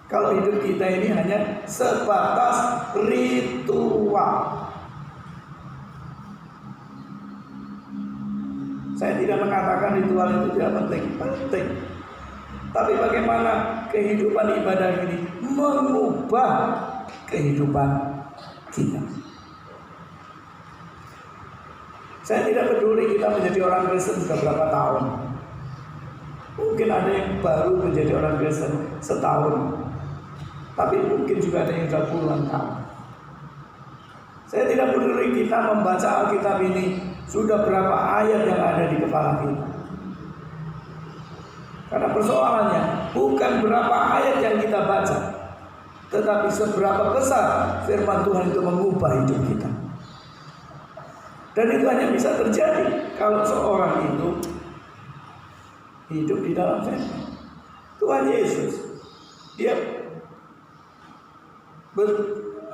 Kalau hidup kita ini hanya sebatas ritual. Saya tidak mengatakan ritual itu tidak penting. Tapi bagaimana kehidupan ibadah ini mengubah kehidupan kita. Saya tidak peduli kita menjadi orang Kristen sudah berapa tahun. Mungkin ada yang baru menjadi orang Kristen setahun. Tapi mungkin juga ada yang sudah puluhan tahun. Saya tidak peduli kita membaca Alkitab ini sudah berapa ayat yang ada di kepala kita. Karena persoalannya bukan berapa ayat yang kita baca, tetapi seberapa besar firman Tuhan itu mengubah hidup kita. Dan itu hanya bisa terjadi kalau seorang itu hidup di dalam firman Tuhan Yesus. Dia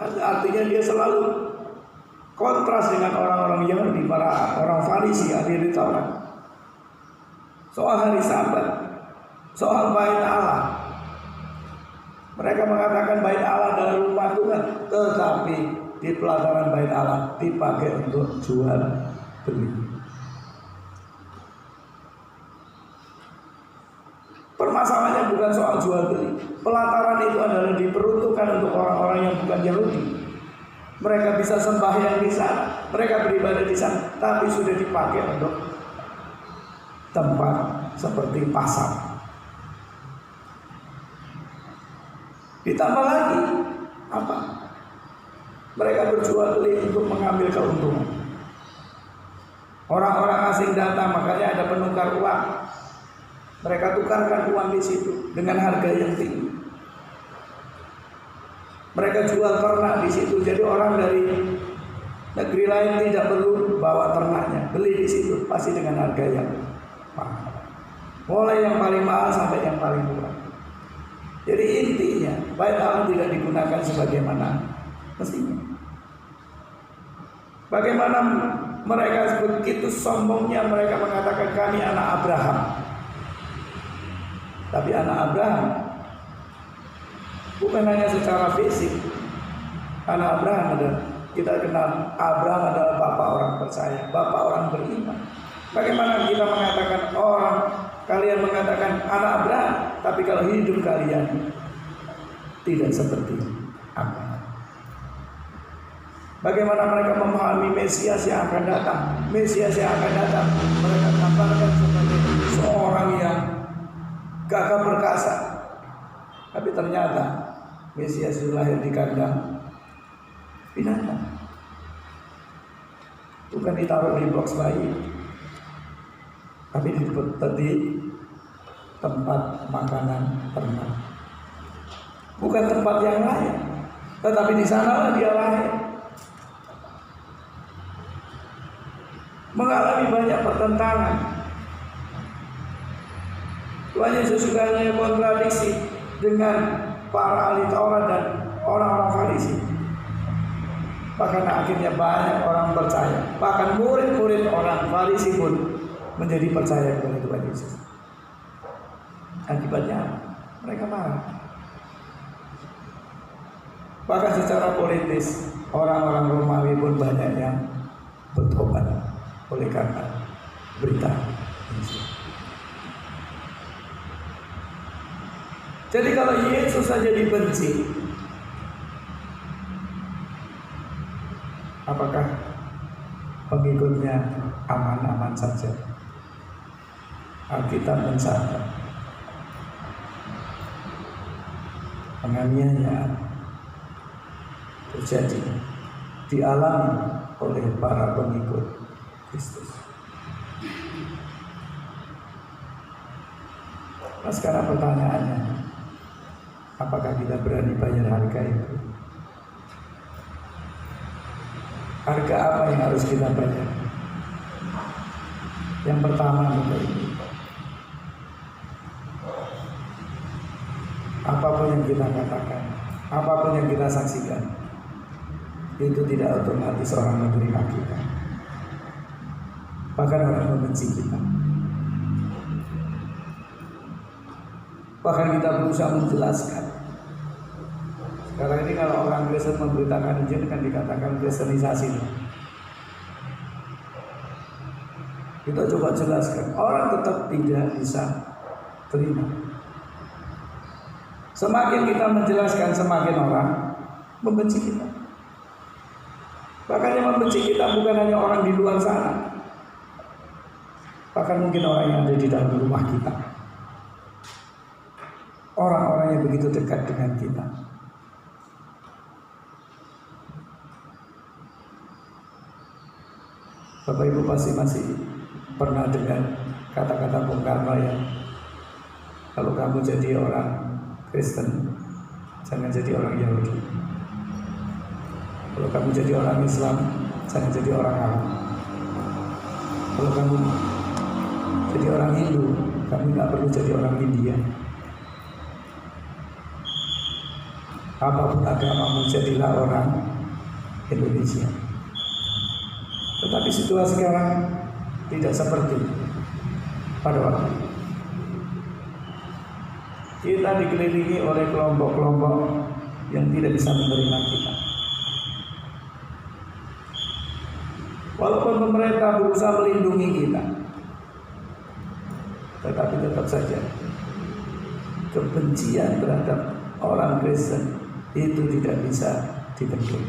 artinya dia selalu kontras dengan orang-orang Yahudi, para orang Farisi, ahli Taurat. Soal hari Sabat, soal bait Allah. Mereka mengatakan bait Allah adalah rumah Tuhan, tetapi di pelataran bait Allah dipakai untuk jual beli. Permasalahannya bukan soal jual beli. Pelataran itu adalah diperuntukkan untuk orang-orang yang bukan Yahudi. Mereka bisa sembahyang di sana, mereka beribadah di sana, tapi sudah dipakai untuk tempat seperti pasar. Ditambah lagi apa? Mereka berjual beli untuk mengambil keuntungan. Orang-orang asing datang, makanya ada penukar uang. Mereka tukarkan uang di situ dengan harga yang tinggi. Mereka jual ternak di situ, jadi orang dari negeri lain tidak perlu bawa ternaknya, beli di situ pasti dengan harga yang mahal. Mulai yang paling mahal sampai yang paling murah. Jadi intinya bait Allah tidak digunakan sebagaimana mestinya. Bagaimana mereka begitu sombongnya mereka mengatakan kami anak Abraham. Tapi anak Abraham bukan hanya secara fisik. Anak Abraham adalah, kita kenal Abraham adalah bapak orang percaya, bapak orang beriman. Bagaimana kita mengatakan kalian mengatakan anak Abraham, tapi kalau hidup kalian tidak seperti Abraham. Bagaimana mereka memahami Mesias yang akan datang? Mesias yang akan datang mereka gambarkan sebagai seorang yang gagah perkasa, tapi ternyata Mesias itu lahir di kandang binatang, bukan ditaruh di box bayi, tapi di tempat makanan ternak. Bukan tempat yang lain, tetapi di sanalah dia lahir. Mengalami banyak pertentangan. Tuhan Yesus juga hanya kontradiksi dengan para ahli Taurat dan orang-orang Farisi. Bahkan akhirnya banyak orang percaya. Bahkan murid-murid orang Farisi pun menjadi percaya kepada Tuhan Yesus. Akibatnya mereka marah. Bahkan secara politis orang-orang Romawi pun banyak yang bertobat oleh karena berita Injil. Jadi kalau Yesus saja dibenci, apakah pengikutnya aman-aman saja? Alkitab mencatat penganiayaan terjadi dialami oleh para pengikut Kristus. Nah, sekarang pertanyaannya, apakah kita berani bayar harga itu? Harga apa yang harus kita bayar? Yang pertama begini, apapun yang kita katakan, apapun yang kita saksikan, itu tidak otomatis orang menerima kita. Bahkan orang membenci kita. Bahkan kita berusaha menjelaskan. Sekarang ini kalau orang Kristen memberitakan Injil kan dikatakan kristenisasi. Kita coba jelaskan, orang tetap tidak bisa terima. Semakin kita menjelaskan, semakin orang membenci kita. Bahkan yang membenci kita bukan hanya orang di luar sana, bahkan mungkin orang yang ada di dalam rumah kita. Orang-orang yang begitu dekat dengan kita. Bapak Ibu pasti masih pernah dengar kata-kata Bung Karno yang Kalau kamu jadi orang Kristen, jangan jadi orang Yahudi. Kalau kamu jadi orang Islam, jangan jadi orang Arab. Kalau kamu jadi orang Hindu, kamu nggak perlu jadi orang India. Apapun agamamu, jadilah orang Indonesia. Tetapi situasi sekarang tidak seperti pada waktu itu. Kita dikelilingi oleh kelompok-kelompok yang tidak bisa menerima kita. Walaupun pemerintah berusaha melindungi kita, tetapi tetap saja kebencian terhadap orang Kristen itu tidak bisa dibendung.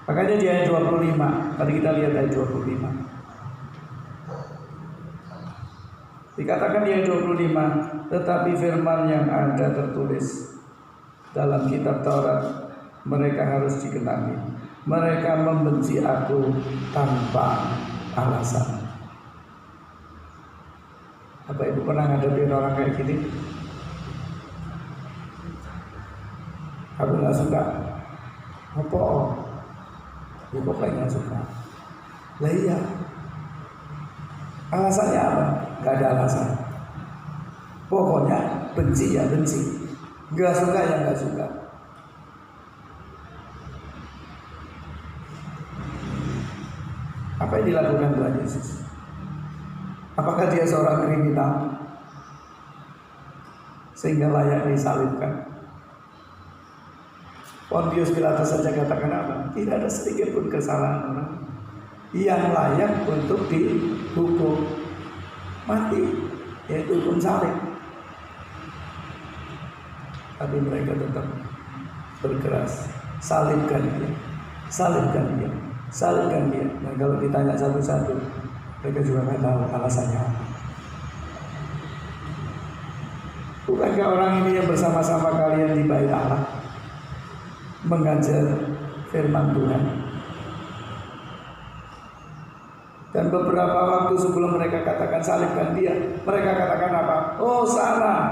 Makanya di ayat 25, tadi kita lihat ayat 25. Dikatakan di ayat 25, tetapi firman yang ada tertulis dalam kitab Taurat, mereka harus dikenali. Mereka membenci aku tanpa alasan. Apa ibu pernah ngadepin orang kayak gini? Aku nggak suka. Apa? Ya pokoknya nggak suka. Lah iya. Alasannya apa? Gak ada alasan. Pokoknya benci ya benci, gak suka ya gak suka. Apa yang dilakukan Tuhan Yesus? Apakah dia seorang kriminal sehingga layak disalibkan? Pontius Pilatus saja katakan apa? Tidak ada sedikit pun kesalahan orang yang layak untuk dihukum mati, yaitu hukum salib. Tapi mereka tetap berkeras, salibkan dia, salibkan dia, salibkan dia. Dan kalau ditanya satu-satu, mereka juga nggak tahu alasannya apa. Bukankah orang ini yang bersama-sama kalian di bait Allah mengajar firman Tuhan? Dan beberapa waktu sebelum mereka katakan salibkan dia, mereka katakan apa? Oh sana,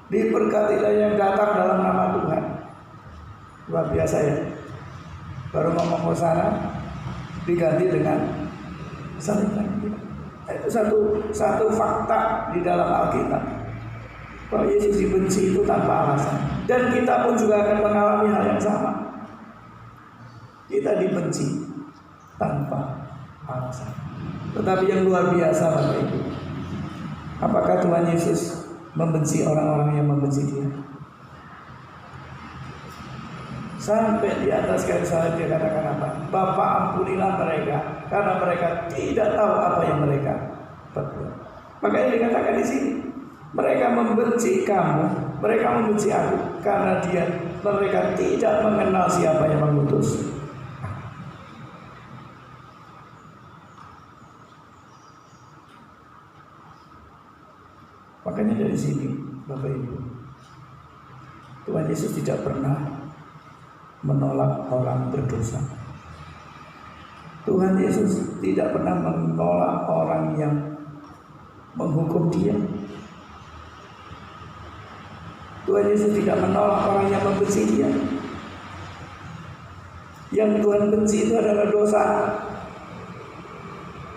diberkatilah yang datang dalam nama Tuhan. Luar biasa ya. Baru ngomong sana, diganti dengan salibkan dia. Itu satu fakta di dalam Alkitab, bahwa Yesus dibenci itu tanpa alasan. Dan kita pun juga akan mengalami hal yang sama. Kita dibenci tanpa alasan. Tetapi yang luar biasa Bapak Ibu, apakah Tuhan Yesus membenci orang-orang yang membenci dia? Sampai di atas kayu salib dia katakan apa? Bapa, ampunilah mereka, karena mereka tidak tahu apa yang mereka perbuat. Makanya dikatakan di sini, mereka membenci kamu, mereka membenci aku, karena mereka tidak mengenal siapa yang mengutus. Makanya dari sini Bapak Ibu, Tuhan Yesus tidak pernah menolak orang berdosa. Tuhan Yesus tidak pernah menolak orang yang menghukum dia. Tuhan Yesus tidak menolak orang yang membenci dia. Yang Tuhan benci itu adalah dosa.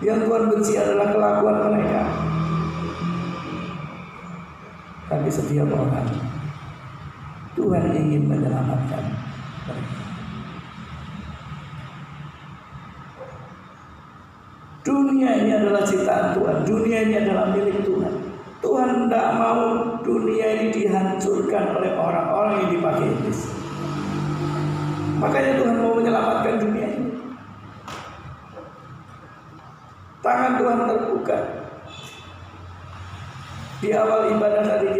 Yang Tuhan benci adalah kelakuan mereka. Tapi setiap orang Tuhan ingin menyelamatkan mereka. Dunia ini adalah ciptaan Tuhan. Dunia ini adalah milik Tuhan. Tuhan tidak mau dunia ini dihancurkan oleh orang-orang yang dipakai iblis. Makanya Tuhan mau menyelamatkan dunia ini. Tangan Tuhan terbuka. Di awal ibadah tadi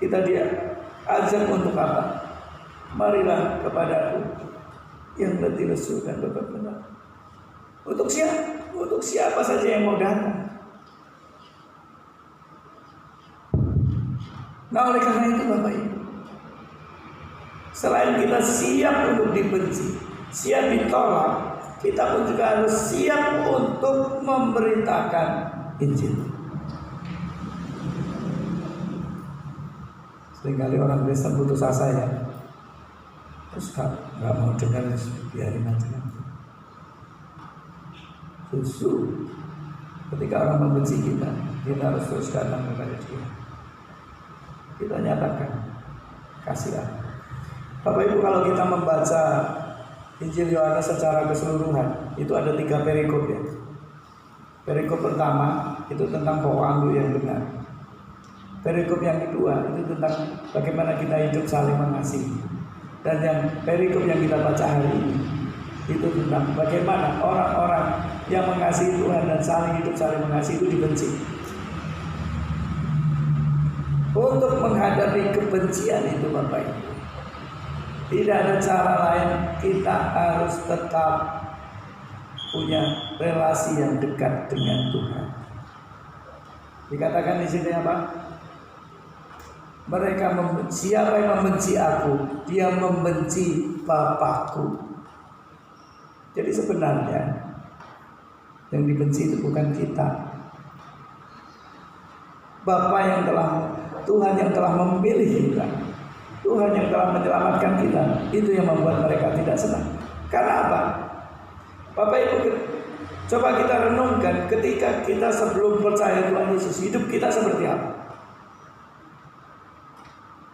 kita dia ajak untuk apa? Marilah kepadaku yang letih lesu dan beban. Untuk siapa? Untuk siapa saja yang mau datang. Nah oleh karena itu Bapak Ibu, selain kita siap untuk dibenci, siap ditolak, kita pun juga harus siap untuk memberitakan Injil. Seringkali orang Kristen putus asa ya, terus nggak mau dengar, biarin aja. Justru ketika orang membenci kita, kita harus terus datang kepada dia. Kita nyatakan kasih Allah. Bapak Ibu, kalau kita membaca Injil Yohanes secara keseluruhan, itu ada 3 perikop ya. Perikop pertama itu tentang pokok yang benar. Perikop yang kedua itu tentang bagaimana kita hidup saling mengasihi. Dan yang perikop yang kita baca hari ini itu tentang bagaimana orang-orang yang mengasihi Tuhan dan saling hidup saling mengasihi itu dibenci. Untuk menghadapi kebencian itu Bapak Ibu, tidak ada cara lain, kita harus tetap punya relasi yang dekat dengan Tuhan. Dikatakan di sini apa? Mereka siapa yang membenci aku, dia membenci Bapakku. Jadi sebenarnya yang dibenci itu bukan kita. Tuhan yang telah memilih kita, Tuhan yang telah menyelamatkan kita, itu yang membuat mereka tidak senang. Karena apa? Bapak Ibu, coba kita renungkan ketika kita sebelum percaya Tuhan Yesus, hidup kita seperti apa?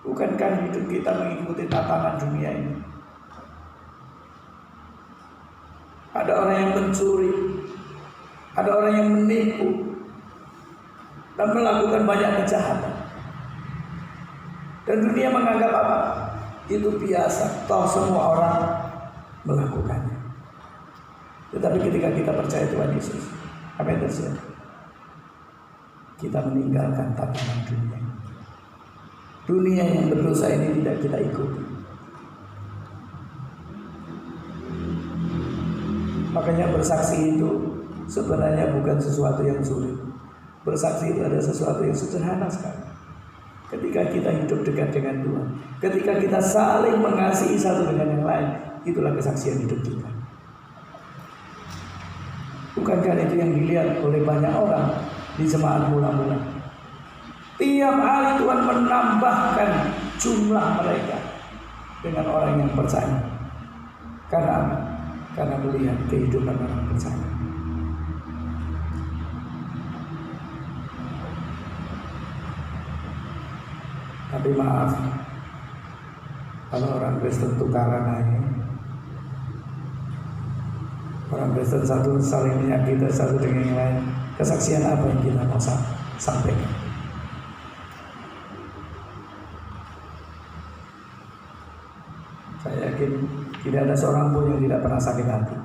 Bukankah hidup kita mengikuti tatanan dunia ini? Ada orang yang mencuri, ada orang yang menipu, dan melakukan banyak kejahatan. Dan dunia menganggap apa? Itu biasa, toh semua orang melakukannya. Tetapi ketika kita percaya Tuhan Yesus, apa yang terjadi? Kita meninggalkan tatanan dunia. Dunia yang berdosa ini tidak kita ikuti. Makanya bersaksi itu sebenarnya bukan sesuatu yang sulit. Bersaksi itu adalah sesuatu yang sederhana sekali. Ketika kita hidup dekat dengan Tuhan, ketika kita saling mengasihi satu dengan yang lain, itulah kesaksian hidup kita. Bukankah itu yang dilihat oleh banyak orang di jemaat mula-mula? Tiap hari Tuhan menambahkan jumlah mereka dengan orang yang percaya. Karena melihat kehidupan orang percaya. Tapi maaf, kalau orang Kristen tukaran aja, orang Kristen satu saling menyakiti satu dengan yang lain, kesaksian apa yang kita mau sampaikan? Saya yakin tidak ada seorang pun yang tidak pernah sakit hati.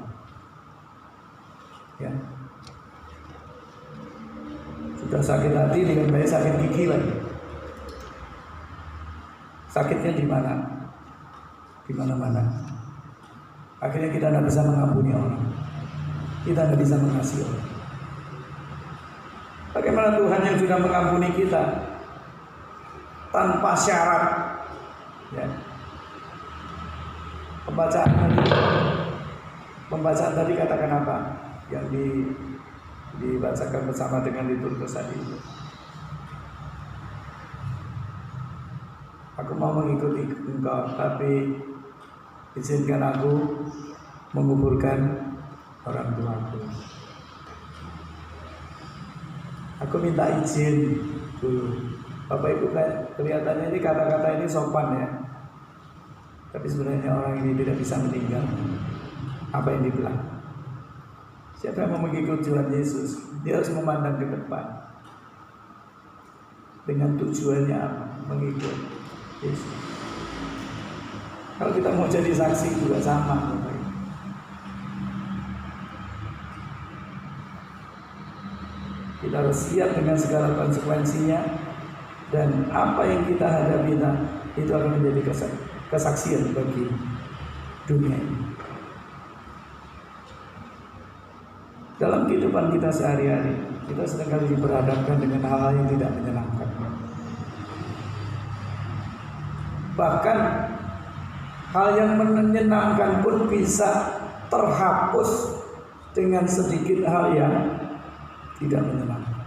Ya. Sudah sakit hati dengan banyak sakit gigi lagi. Sakitnya di mana? Di mana-mana. Akhirnya kita tidak bisa mengampuni orang. Kita tidak bisa mengasihi orang. Bagaimana Tuhan yang sudah mengampuni kita tanpa syarat? Ya. Pembacaan tadi katakan apa? Yang dibacakan bersama dengan liturgus tadi itu. Aku mau mengikuti engkau, tapi izinkan aku menguburkan orang tuaku. Aku minta izin dulu. Bapak Ibu, kelihatannya ini kata-kata ini sopan ya. Tapi sebenarnya orang ini tidak bisa meninggal. Apa yang dibilang? Siapa yang mau mengikuti Tuhan Yesus, dia harus memandang ke depan. Dengan tujuannya apa? Mengikut Yesus. Kalau kita mau jadi saksi juga sama. Kita harus siap dengan segala konsekuensinya. Dan apa yang kita hadapi itu akan menjadi kesaksian bagi dunia ini. Dalam kehidupan kita sehari-hari, kita seringkali diperhadapkan dengan hal-hal yang tidak menyenangkan. Bahkan hal yang menyenangkan pun bisa terhapus dengan sedikit hal yang tidak menyenangkan.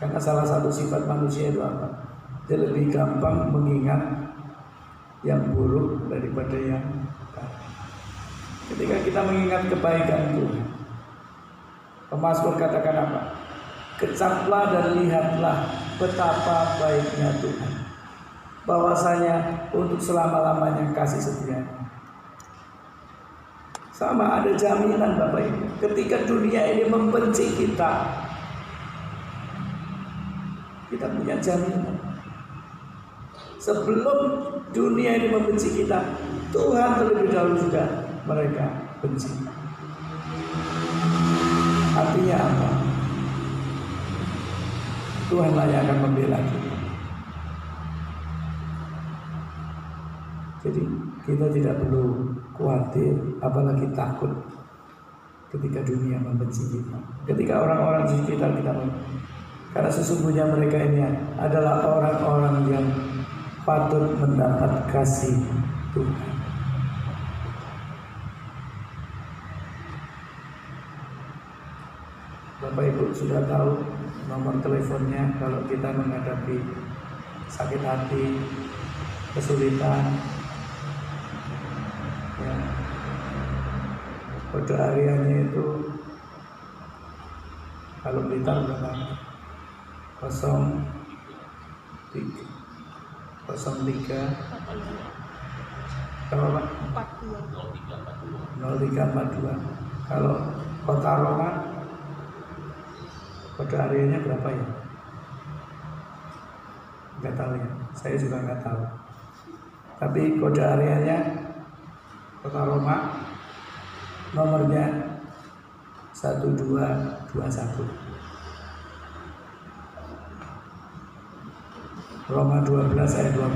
Karena salah satu sifat manusia itu apa? Dia lebih gampang mengingat yang buruk daripada yang baik. Ketika kita mengingat kebaikan Tuhan, Pemasmur katakan apa? Kecaplah dan lihatlah betapa baiknya Tuhan, bahwasanya untuk selama-lamanya kasih setia-Nya. Sama, ada jaminan Bapak Ibu. Ketika dunia ini membenci kita, kita punya jaminan. Sebelum dunia ini membenci kita, Tuhan terlebih dahulu sudah mereka benci. Artinya apa? Tuhanlah yang akan membela kita. Jadi kita tidak perlu khawatir, apalagi takut ketika dunia membenci kita. Ketika orang-orang di sekitar kita membenci. Karena sesungguhnya mereka ini adalah orang-orang yang patut mendapat kasih Tuhan. Bapak Ibu sudah tahu nomor teleponnya kalau kita menghadapi sakit hati, kesulitan, ya. Kode hariannya itu kalau Blitar berapa? 03 berapa Pak? 0342. Kalau Kota Roma kode hariannya berapa ya? Nggak tahu ya, saya juga nggak tahu. Tapi kode hariannya Kota Roma nomornya 1221. Roma 12 ayat 21.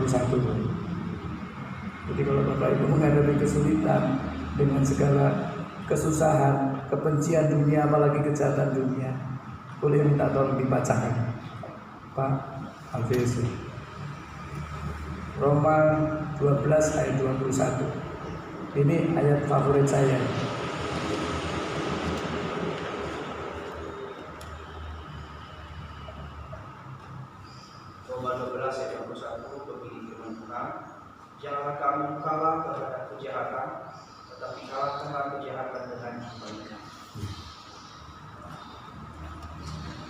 Jadi kalau Bapak Ibu menghadapi kesulitan dengan segala kesusahan, kebencian dunia, apalagi kejahatan dunia, boleh minta tolong dibacakan Pak Al-Yesus. Roma 12 ayat 21. Ini ayat favorit saya. Roma 12 ayat 21 begini firman Tuhan, janganlah kamu kalah terhadap kejahatan, tetapi kalahkanlah kejahatan dengan kebaikan.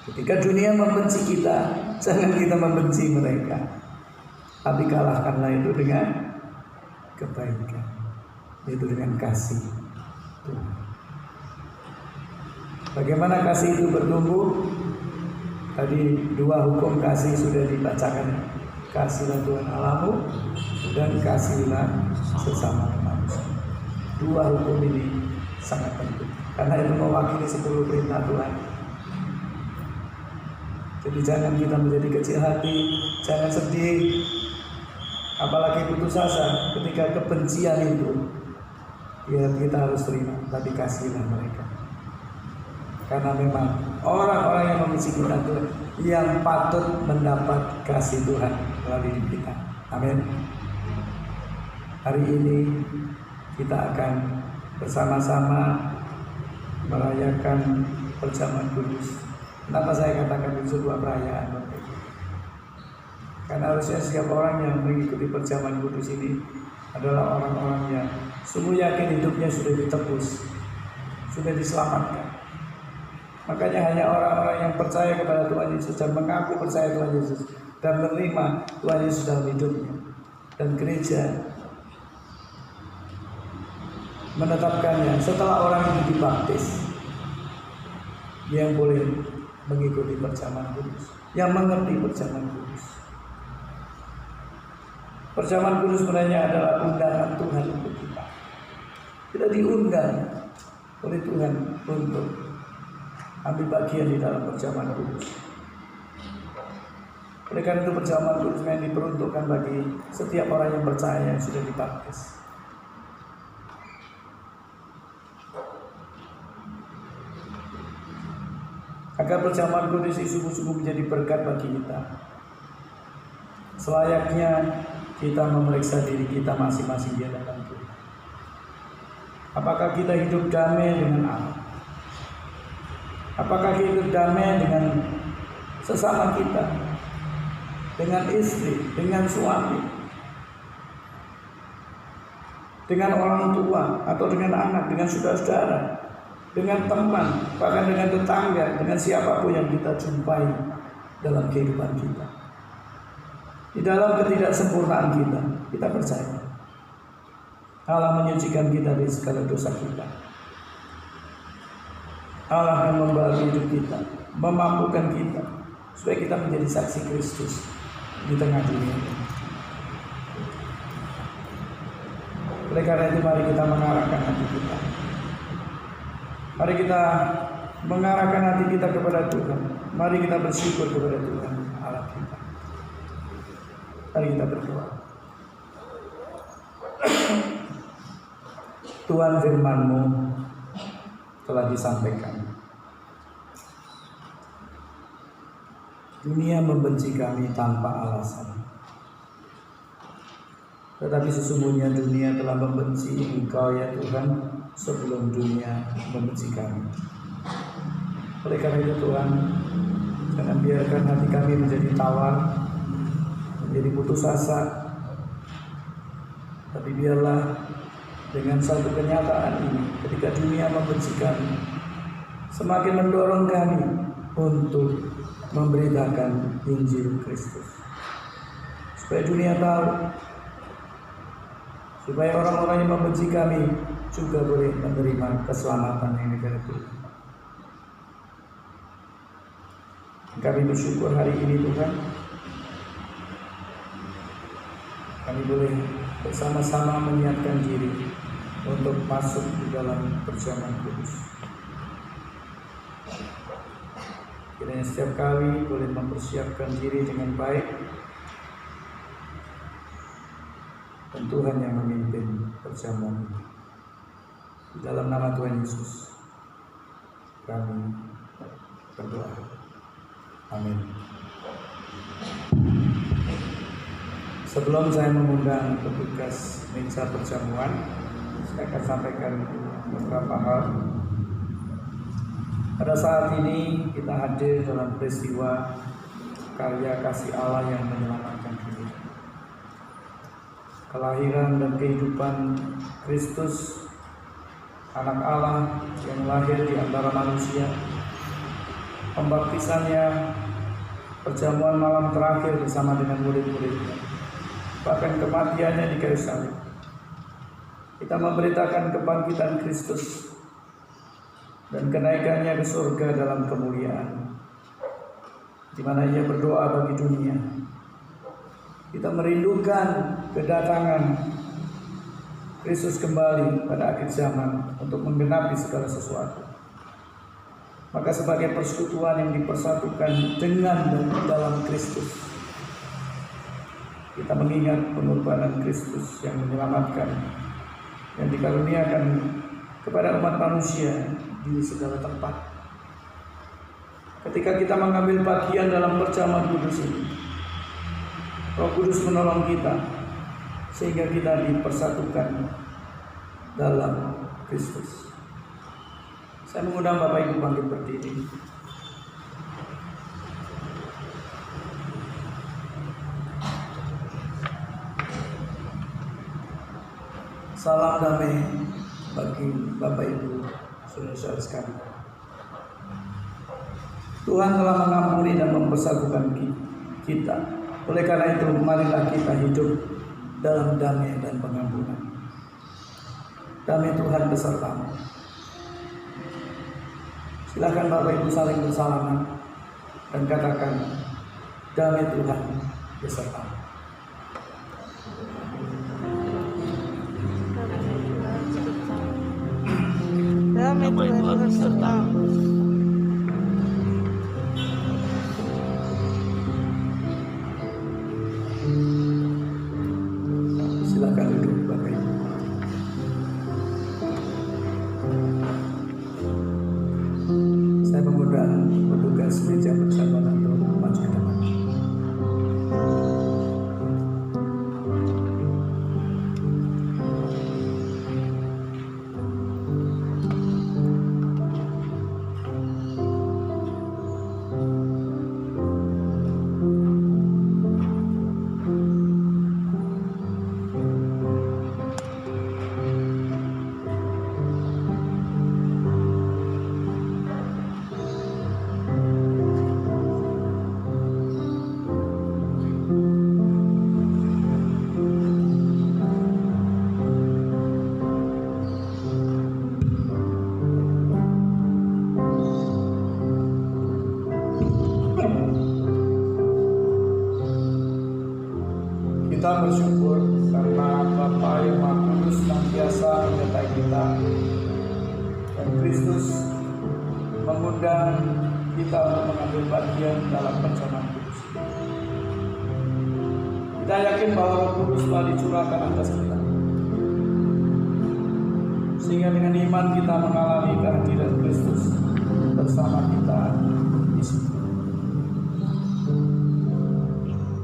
Ketika dunia membenci kita, jangan kita membenci mereka, tapi kalahkanlah itu dengan kebaikan, yaitu dengan kasih Tuhan. Bagaimana kasih itu bertumbuh? Tadi dua hukum kasih sudah dibacakan. Kasihlah Tuhan Allahmu dan kasihlah sesama manusia. Dua hukum ini sangat penting karena itu mewakili 10 perintah Tuhan. Jadi jangan kita menjadi kecil hati, jangan sedih, apalagi putus asa ketika kebencian itu. Ya kita harus terima, tapi kasihlah mereka. Karena memang orang-orang yang membenci kita itu yang patut mendapat kasih Tuhan melalui hidup kita. Amin. Hari ini kita akan bersama-sama merayakan perjamuan kudus. Kenapa saya katakan itu sebuah perayaan? Karena harusnya setiap orang yang mengikuti perjamuan kudus ini adalah orang-orang yang sungguh yakin hidupnya sudah ditebus, sudah diselamatkan. Makanya hanya orang-orang yang percaya kepada Tuhan Yesus dan mengaku percaya Tuhan Yesus dan menerima Tuhan Yesus dalam hidupnya, dan gereja menetapkannya setelah orang itu dibaptis, yang boleh mengikuti perjamuan kudus, yang mengerti perjamuan kudus. Perjamuan kudus sebenarnya adalah undangan Tuhan untuk kita. Kita diundang oleh Tuhan untuk ambil bagian di dalam perjamuan kudus. Oleh karena itu perjamuan kudus yang diperuntukkan bagi setiap orang yang percaya yang sudah dibaptis. Agar perjamuan kudus sungguh-sungguh menjadi berkat bagi kita. Selayaknya kita memeriksa diri kita masing-masing di hadapan Tuhan. Apakah kita hidup damai dengan Allah? Apakah kita hidup damai dengan sesama kita, dengan istri, dengan suami, dengan orang tua, atau dengan anak, dengan saudara-saudara, dengan teman, bahkan dengan tetangga, dengan siapapun yang kita jumpai dalam kehidupan kita. Di dalam ketidaksempurnaan kita percaya Allah menyucikan kita dari segala dosa kita. Allah akan membaharui hidup kita, memampukan kita supaya kita menjadi saksi Kristus di tengah dunia ini. Oleh karena itu mari kita mengarahkan hati kita. Mari kita mengarahkan hati kita kepada Tuhan. Mari kita bersyukur kepada Tuhan Allah kita. Mari kita berdoa. Tuhan, firman-Mu telah disampaikan. Dunia membenci kami tanpa alasan. Tetapi sesungguhnya dunia telah membenci Engkau ya Tuhan sebelum dunia membenci kami. Oleh karena itu Tuhan, jangan biarkan hati kami menjadi tawar, menjadi putus asa. Tapi biarlah dengan satu kenyataan ini, ketika dunia membenci kami, semakin mendorong kami untuk memberitakan Injil Kristus. Supaya dunia tahu, supaya orang-orang yang membenci kami juga boleh menerima keselamatan yang dari Tuhan. Kami bersyukur hari ini Tuhan, kami boleh bersama-sama menyiapkan diri untuk masuk di dalam perjamuan kudus. Kiranya setiap kali boleh mempersiapkan diri dengan baik, dan Tuhan yang memimpin perjamuan ini. Di dalam nama Tuhan Yesus kami berdoa. Amin. Sebelum saya mengundang petugas meja perjamuan, saya akan sampaikan beberapa hal. Pada saat ini kita hadir dalam peristiwa karya kasih Allah yang menyelamatkan dunia. Kelahiran dan kehidupan Kristus, anak Allah yang lahir di antara manusia, pembaptisannya, perjamuan malam terakhir bersama dengan murid-muridnya, bahkan kematiannya di kayu salib. Kita memberitakan kebangkitan Kristus dan kenaikannya ke surga dalam kemuliaan, di mana Ia berdoa bagi dunia. Kita merindukan kedatangan Kristus kembali pada akhir zaman untuk menggenapi segala sesuatu. Maka sebagai persekutuan yang dipersatukan dengan dan dalam Kristus, kita mengingat pengorbanan Kristus yang menyelamatkan, yang dikaruniakan kepada umat manusia di segala tempat. Ketika kita mengambil bagian dalam perjamuan kudus ini, Roh Kudus menolong kita sehingga kita dipersatukan dalam Kristus. Saya mengundang Bapak Ibu bangkit berdiri. Salam damai bagi Bapak Ibu, saudara-saudara sekalian. Tuhan telah mengampuni dan mempersatukan kita. Oleh karena itu, marilah kita hidup dalam damai dan pengampunan. Damai Tuhan besertamu. Silakan Bapak Ibu saling bersalaman dan katakan, damai Tuhan besertamu. Damai Tuhan besertamu. Silakan duduk Bapak Ibu. Saya mengundang petugas meja perjamuan untuk maju ke depan. Kita bersyukur karena Bapa yang Maha Kudus senantiasa menyertai kita, dan Kristus mengundang kita untuk mengambil bagian dalam perjamuan kudus. Kita yakin bahwa Roh Kudus telah dicurahkan atas kita, sehingga dengan iman kita mengalami kehadiran Kristus bersama kita di sini.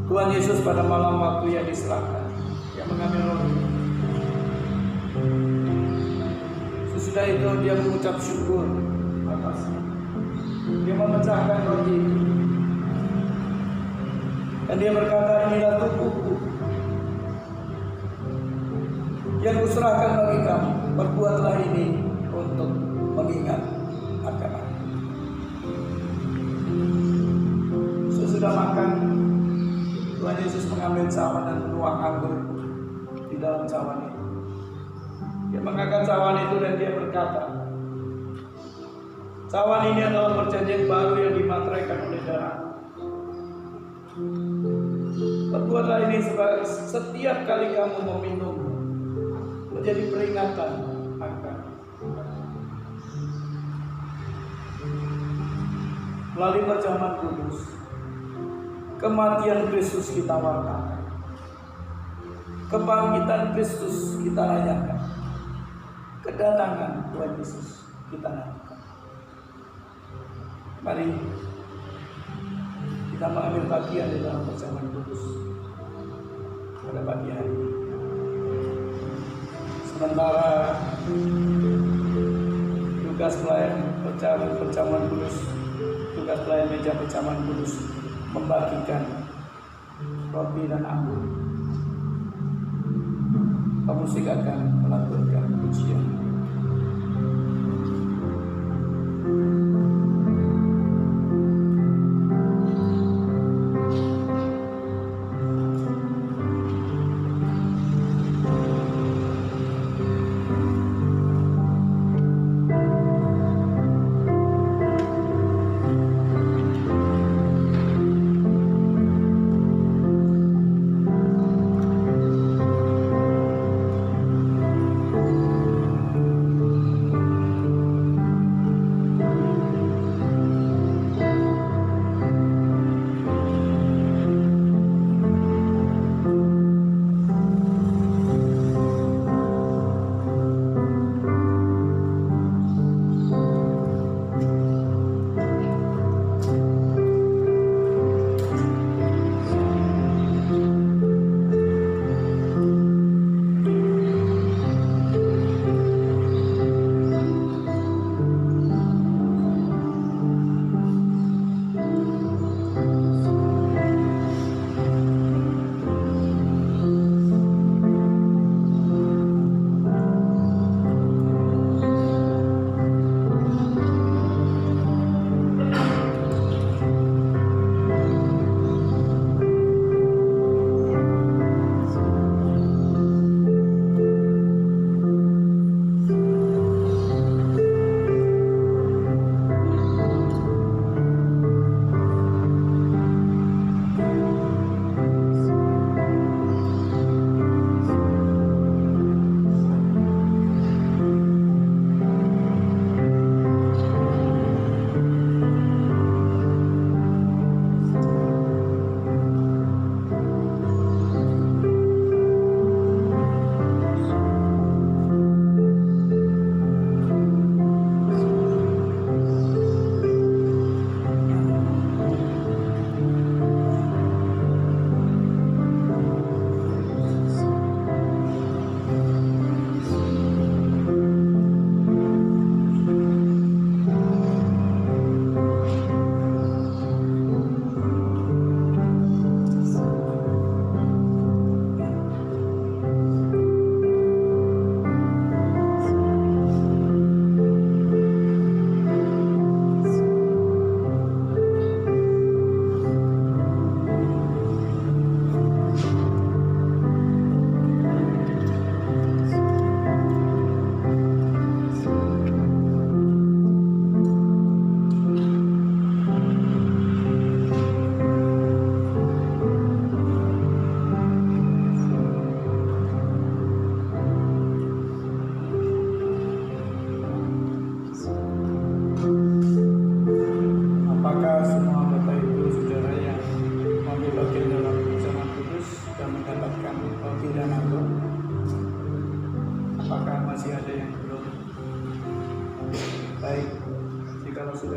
Tuhan Yesus pada malam waktu yang diserahkan, yang mengambil roti. Sesudah itu dia mengucap syukur atasnya. Dia memecahkan roti itu, dan dia berkata, inilah tubuhku yang kuserahkan bagi kamu. Perbuatlah ini untuk mengingat akan aku. Sesudah makan, Tuhan Yesus mengambil cawan dan menuang anggur di dalam cawan itu. Dia mengangkat cawan itu dan dia berkata, cawan ini adalah perjanjian baru yang dimateraikan oleh darah. Perbuatlah ini setiap kali kamu meminum, menjadi peringatan akan. Melalui perjamuan kudus, kematian Kristus kita wartakan, kebangkitan Kristus kita rayakan, kedatangan Tuhan Yesus kita nantikan. Mari kita mengambil bagian di dalam perjamuan kudus pada pagi hari ini. Sementara tugas pelayan perjamuan kudus, tugas pelayan meja perjamuan kudus membagikan roti dan anggur, pemusik akan melantunkan pujian.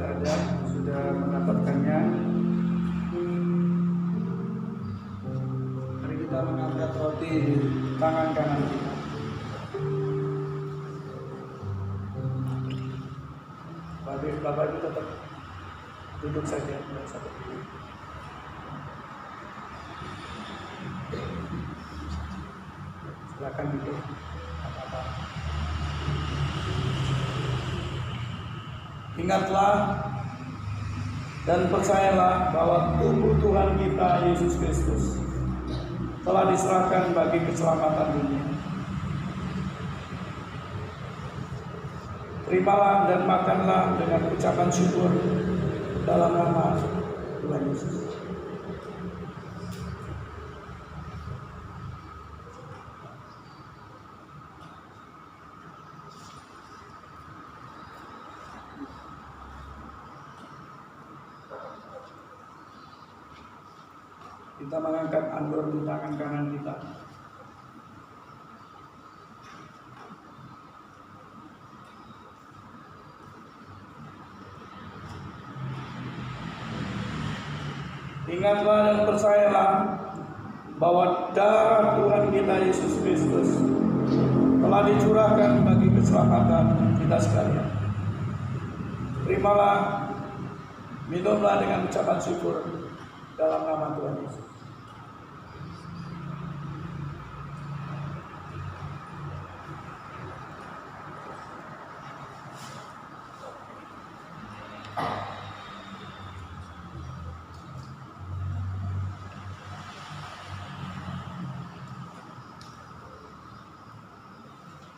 ada sudah mendapatkannya. Mari kita mengangkat roti di tangan kanan kita. Bapak Ibu tetap duduk saja, tidak usah berdiri. Silakan duduk. Apa-apa. Ingatlah dan percayalah bahwa tubuh Tuhan kita Yesus Kristus telah diserahkan bagi keselamatan dunia. Terimalah dan makanlah dengan ucapan syukur dalam nama Tuhan Yesus. Kita mengangkat andor di tangan kanan kita. Ingatlah dan percayalah bahwa darah Tuhan kita Yesus Kristus telah dicurahkan bagi keselamatan kita sekalian. Terimalah, minumlah dengan ucapan syukur dalam nama Tuhan Yesus.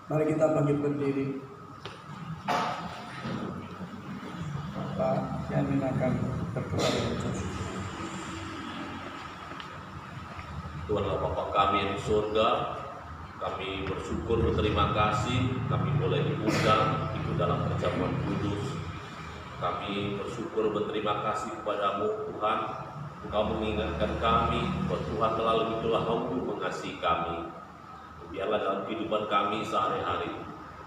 Mari kita bangkit berdiri. Pak Yamin akan berdoa dengan syukur. Tuhan Allah Bapa kami yang di surga, kami bersyukur, berterima kasih, kami boleh diundang ikut dalam perjamuan kudus. Kami bersyukur, berterima kasih kepadamu Tuhan, Engkau mengingatkan kami bahwa Tuhan melalui itulah Engkau mengasihi kami. Biarlah dalam kehidupan kami sehari-hari,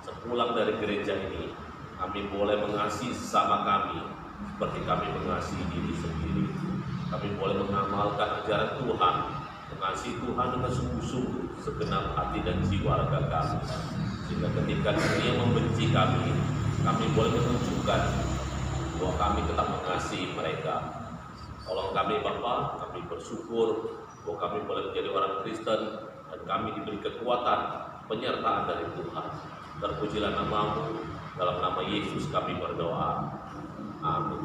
sepulang dari gereja ini, kami boleh mengasihi sesama kami seperti kami mengasihi diri sendiri. Kami boleh mengamalkan ajaran Tuhan, mengasihi Tuhan dengan sungguh-sungguh segenap hati dan jiwa raga kami. Sehingga ketika dunia membenci kami boleh menunjukkan bahwa kami tetap mengasihi mereka. Tolong kami Bapa, kami bersyukur bahwa kami boleh menjadi orang Kristen dan kami diberi kekuatan penyertaan dari Tuhan. Terpujilah nama-Mu, dalam nama Yesus kami berdoa. Amin.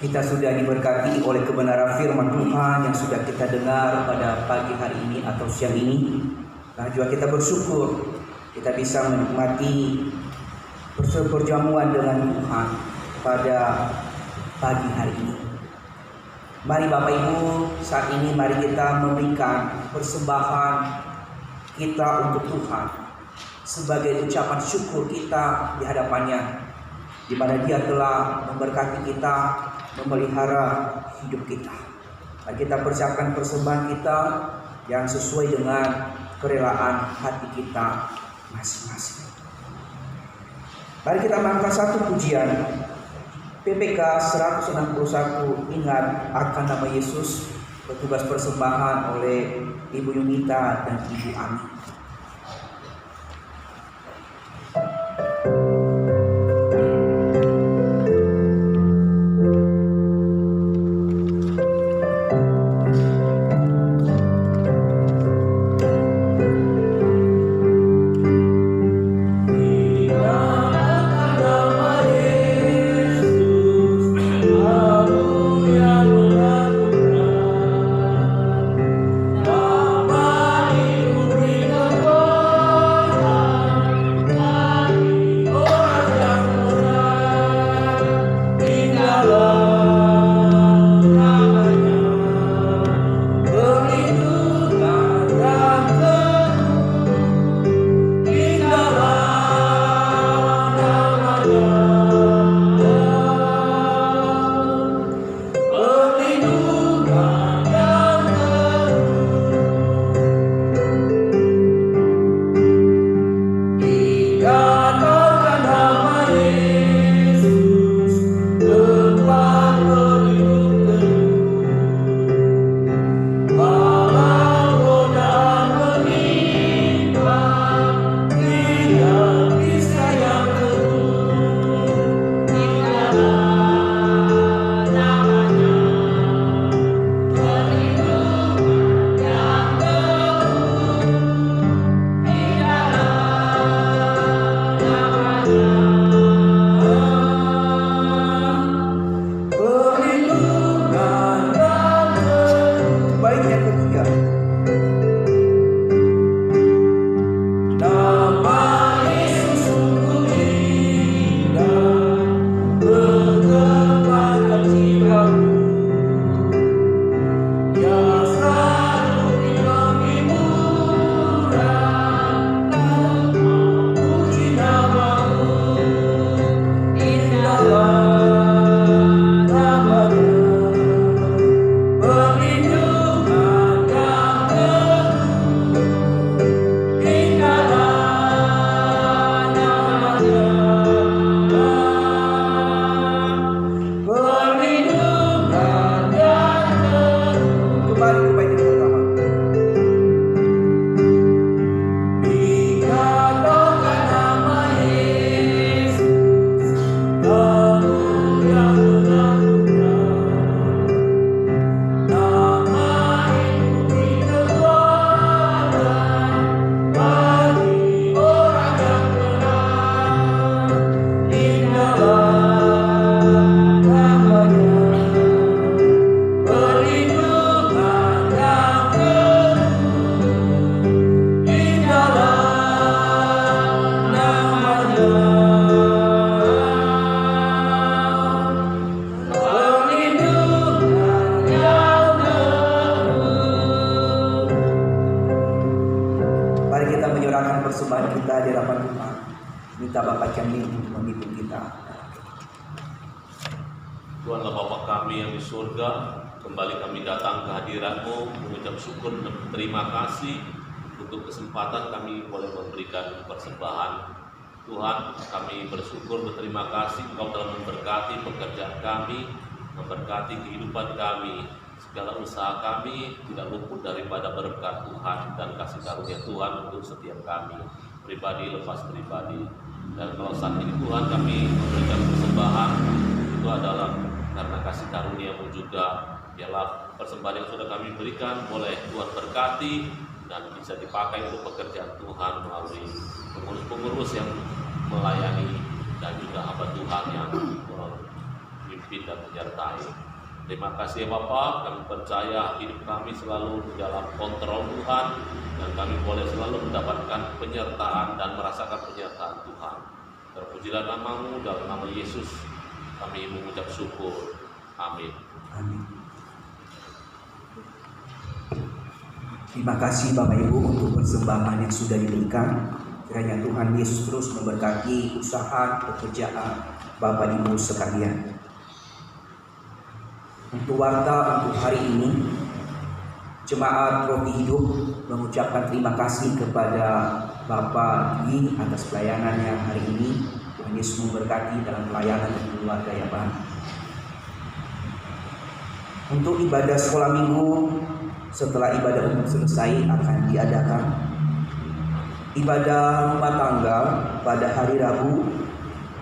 Kita sudah diberkati oleh kebenaran firman Tuhan yang sudah kita dengar pada pagi hari ini atau siang ini. Nah, juga kita bersyukur kita bisa menikmati perjamuan dengan Tuhan pada pagi hari ini. Mari Bapak Ibu, saat ini mari kita memberikan persembahan kita untuk Tuhan sebagai ucapan syukur kita di hadapannya, di mana Dia telah memberkati kita, memelihara hidup kita. Mari kita persiapkan persembahan kita yang sesuai dengan kerelaan hati kita masing-masing. Mari kita mengangkat satu pujian PPK 161, ingat akan nama Yesus, petugas persembahan oleh Ibu Yunita dan Ibu Ami. Hallelujah. minta Bapak Kiamil untuk memimpin kita. Tuhanlah Bapa kami yang di surga, kembali kami datang ke hadirat-Mu mengucap syukur dan terima kasih untuk kesempatan kami boleh memberikan persembahan. Tuhan, kami bersyukur, berterima kasih Engkau telah memberkati pekerjaan kami, memberkati kehidupan kami. Segala usaha kami tidak luput daripada berkat Tuhan dan kasih karunia Tuhan untuk setiap kami, pribadi lepas pribadi. Dan kalau saat ini Tuhan kami memberikan persembahan, itu adalah karena kasih karunia-Mu juga. Biarlah persembahan yang sudah kami berikan boleh Tuhan berkati dan bisa dipakai untuk pekerjaan Tuhan melalui pengurus-pengurus yang melayani dan juga hamba Tuhan yang memimpin dan menyertai. Terima kasih ya Bapa, kami percaya hidup kami selalu di dalam kontrol Tuhan dan kami boleh selalu mendapatkan penyertaan dan merasakan penyertaan Tuhan. Terpujilah nama-Mu, dalam nama Yesus kami mengucap syukur. Amin. Amin. Terima kasih Bapak Ibu untuk persembahan yang sudah diberikan. Kiranya Tuhan Yesus terus memberkati usaha pekerjaan Bapak Ibu sekalian. Untuk warta untuk hari ini, Jemaat Roh Hidup mengucapkan terima kasih kepada Bapak Dwi atas pelayanannya hari ini. Tuhan Yesus memberkati dalam pelayanan dan keluarga yang baik. Untuk ibadah sekolah minggu, setelah ibadah umum selesai akan diadakan ibadah rumah tangga pada hari Rabu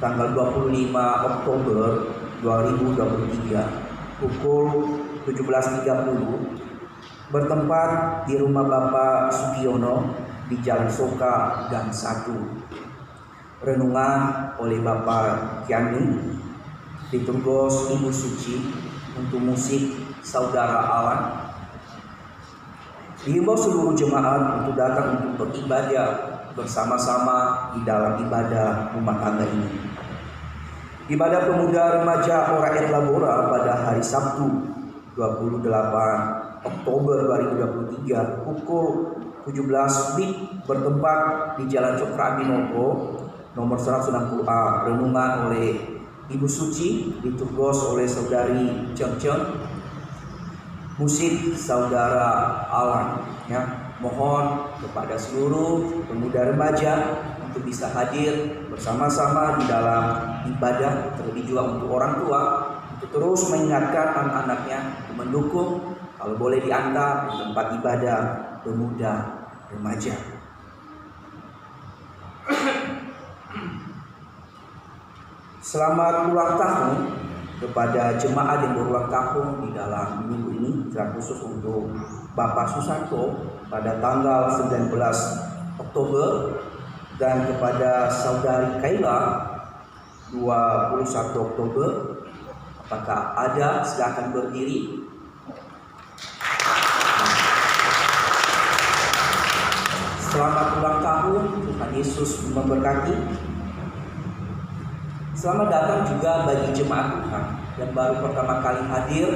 tanggal 25 Oktober 2023 pukul 17.30 bertempat di rumah Bapak Sugiono di Jalan Soka Gang 1. Renungan oleh Bapak Kiamil, diturgos Ibu Suci, untuk musik Saudara Alan. Dihimbau seluruh jemaat untuk datang untuk beribadah bersama-sama di dalam ibadah rumah tangga ini. Ibadah pemuda remaja Ora et Labora pada hari Sabtu 28 Oktober 2023 pukul 17 WIB bertempat di Jalan Cokroaminoto nomor 160A. Renungan oleh Ibu Suci, diturgos oleh Saudari Ceng. Musik Saudara Alan. Ya, mohon kepada seluruh pemuda remaja untuk bisa hadir bersama-sama di dalam ibadah, terlebih juga untuk orang tua untuk terus mengingatkan anak-anaknya, mendukung, kalau boleh diantar di tempat ibadah pemuda remaja. Selamat ulang tahun kepada jemaat yang berulang tahun di dalam minggu ini, secara khusus untuk Bapak Susanto pada tanggal 19 Oktober dan kepada Saudari Kaila 21 Oktober. Apakah ada? Silakan berdiri. Selamat ulang tahun, Tuhan Yesus memberkati. Selamat datang juga bagi jemaat Tuhan yang baru pertama kali hadir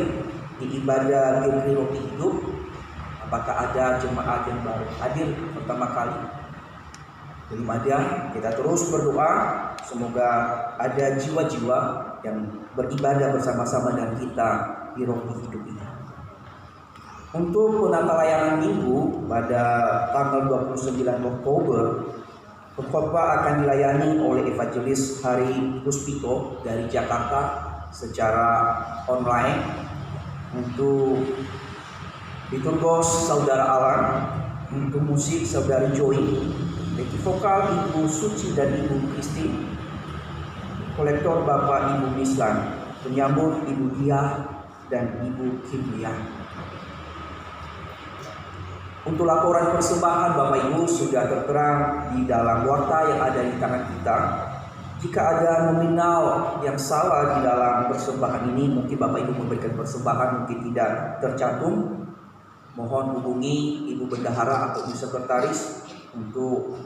di ibadah GKI Roh Hidup. Apakah ada jemaat yang baru hadir pertama kali? Belum ada. Kita terus berdoa semoga ada jiwa-jiwa yang beribadah bersama-sama dengan kita di Roh Hidup ini. Untuk penata layanan minggu pada tanggal 29 Oktober, khotbah akan dilayani oleh Evangelis Hari Puspito dari Jakarta secara online. Untuk diturgos Saudara Alan, untuk musik Saudari Joy, backing vokal Ibu Suci dan Ibu Kristi, kolektor Bapak Ibu Mislan, penyambut Ibu Dia dan Ibu Kimlia. Untuk laporan persembahan Bapak Ibu sudah tertera di dalam warta yang ada di tangan kita. Jika ada nominal yang salah di dalam persembahan ini, mungkin Bapak Ibu memberikan persembahan mungkin tidak tercantum, mohon hubungi Ibu Bendahara atau Ibu Sekretaris untuk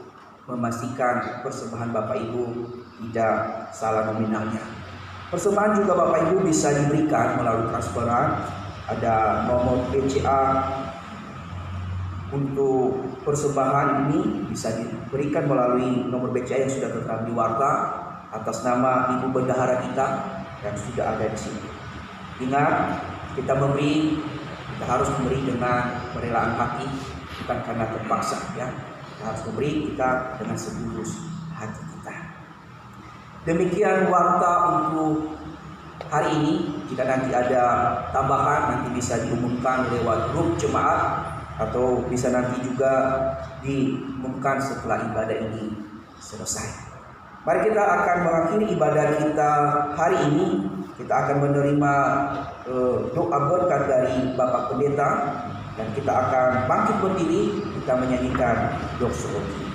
memastikan persembahan Bapak Ibu tidak salah nominalnya. Persembahan juga Bapak Ibu bisa diberikan melalui transferan, ada nomor BCA untuk persembahan ini bisa diberikan melalui nomor BCA yang sudah tertera di warta atas nama Ibu Bendahara kita yang sudah ada di sini. Ingat, kita memberi, kita harus memberi dengan kerelaan hati, bukan karena terpaksa ya. Kita harus memberi kita dengan setulus hati kita. Demikian warta untuk hari ini. Jika nanti ada tambahan, nanti bisa diumumkan lewat grup jemaat atau bisa nanti juga diumumkan setelah ibadah ini selesai. Mari kita akan mengakhiri ibadah kita hari ini. Kita akan menerima doa berkat dari Bapak Pendeta dan kita akan bangkit berdiri, kita menyanyikan doksologi.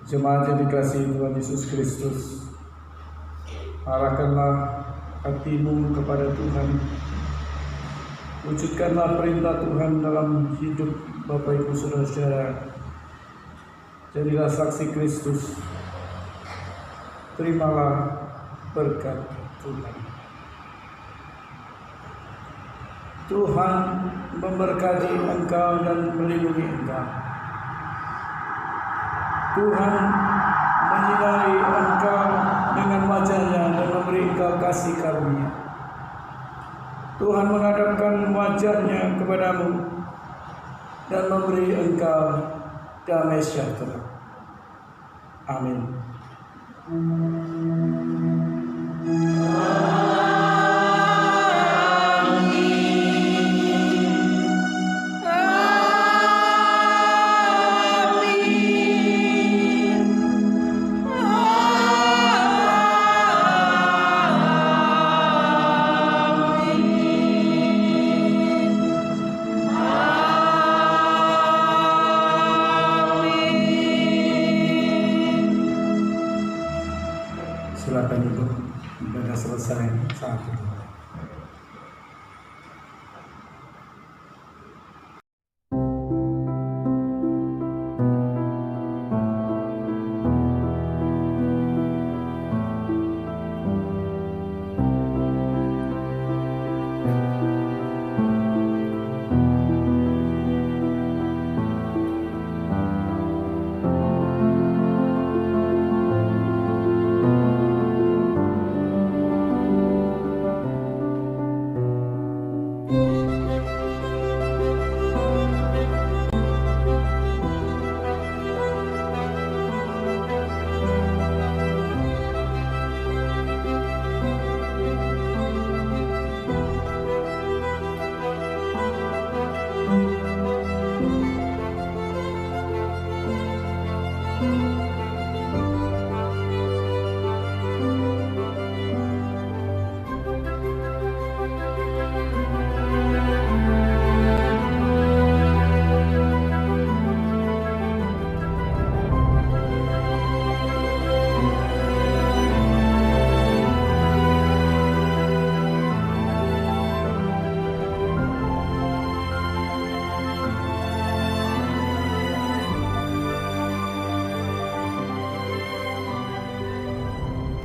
Jemaat yang dikasihi Tuhan Yesus Kristus, arahkanlah hatimu kepada Tuhan. Wujudkanlah perintah Tuhan dalam hidup Bapak Ibu Saudara-saudara. Jadilah saksi Kristus. Terimalah berkat Tuhan. Tuhan memberkati engkau dan melindungi engkau. Tuhan menyinari engkau dengan wajah-Nya dan memberi engkau kasih karunia. Tuhan menghadapkan wajah-Nya kepadamu dan memberi engkau damai sejahtera. Amin. Silakan Ibu, ibadah selesai saat itu.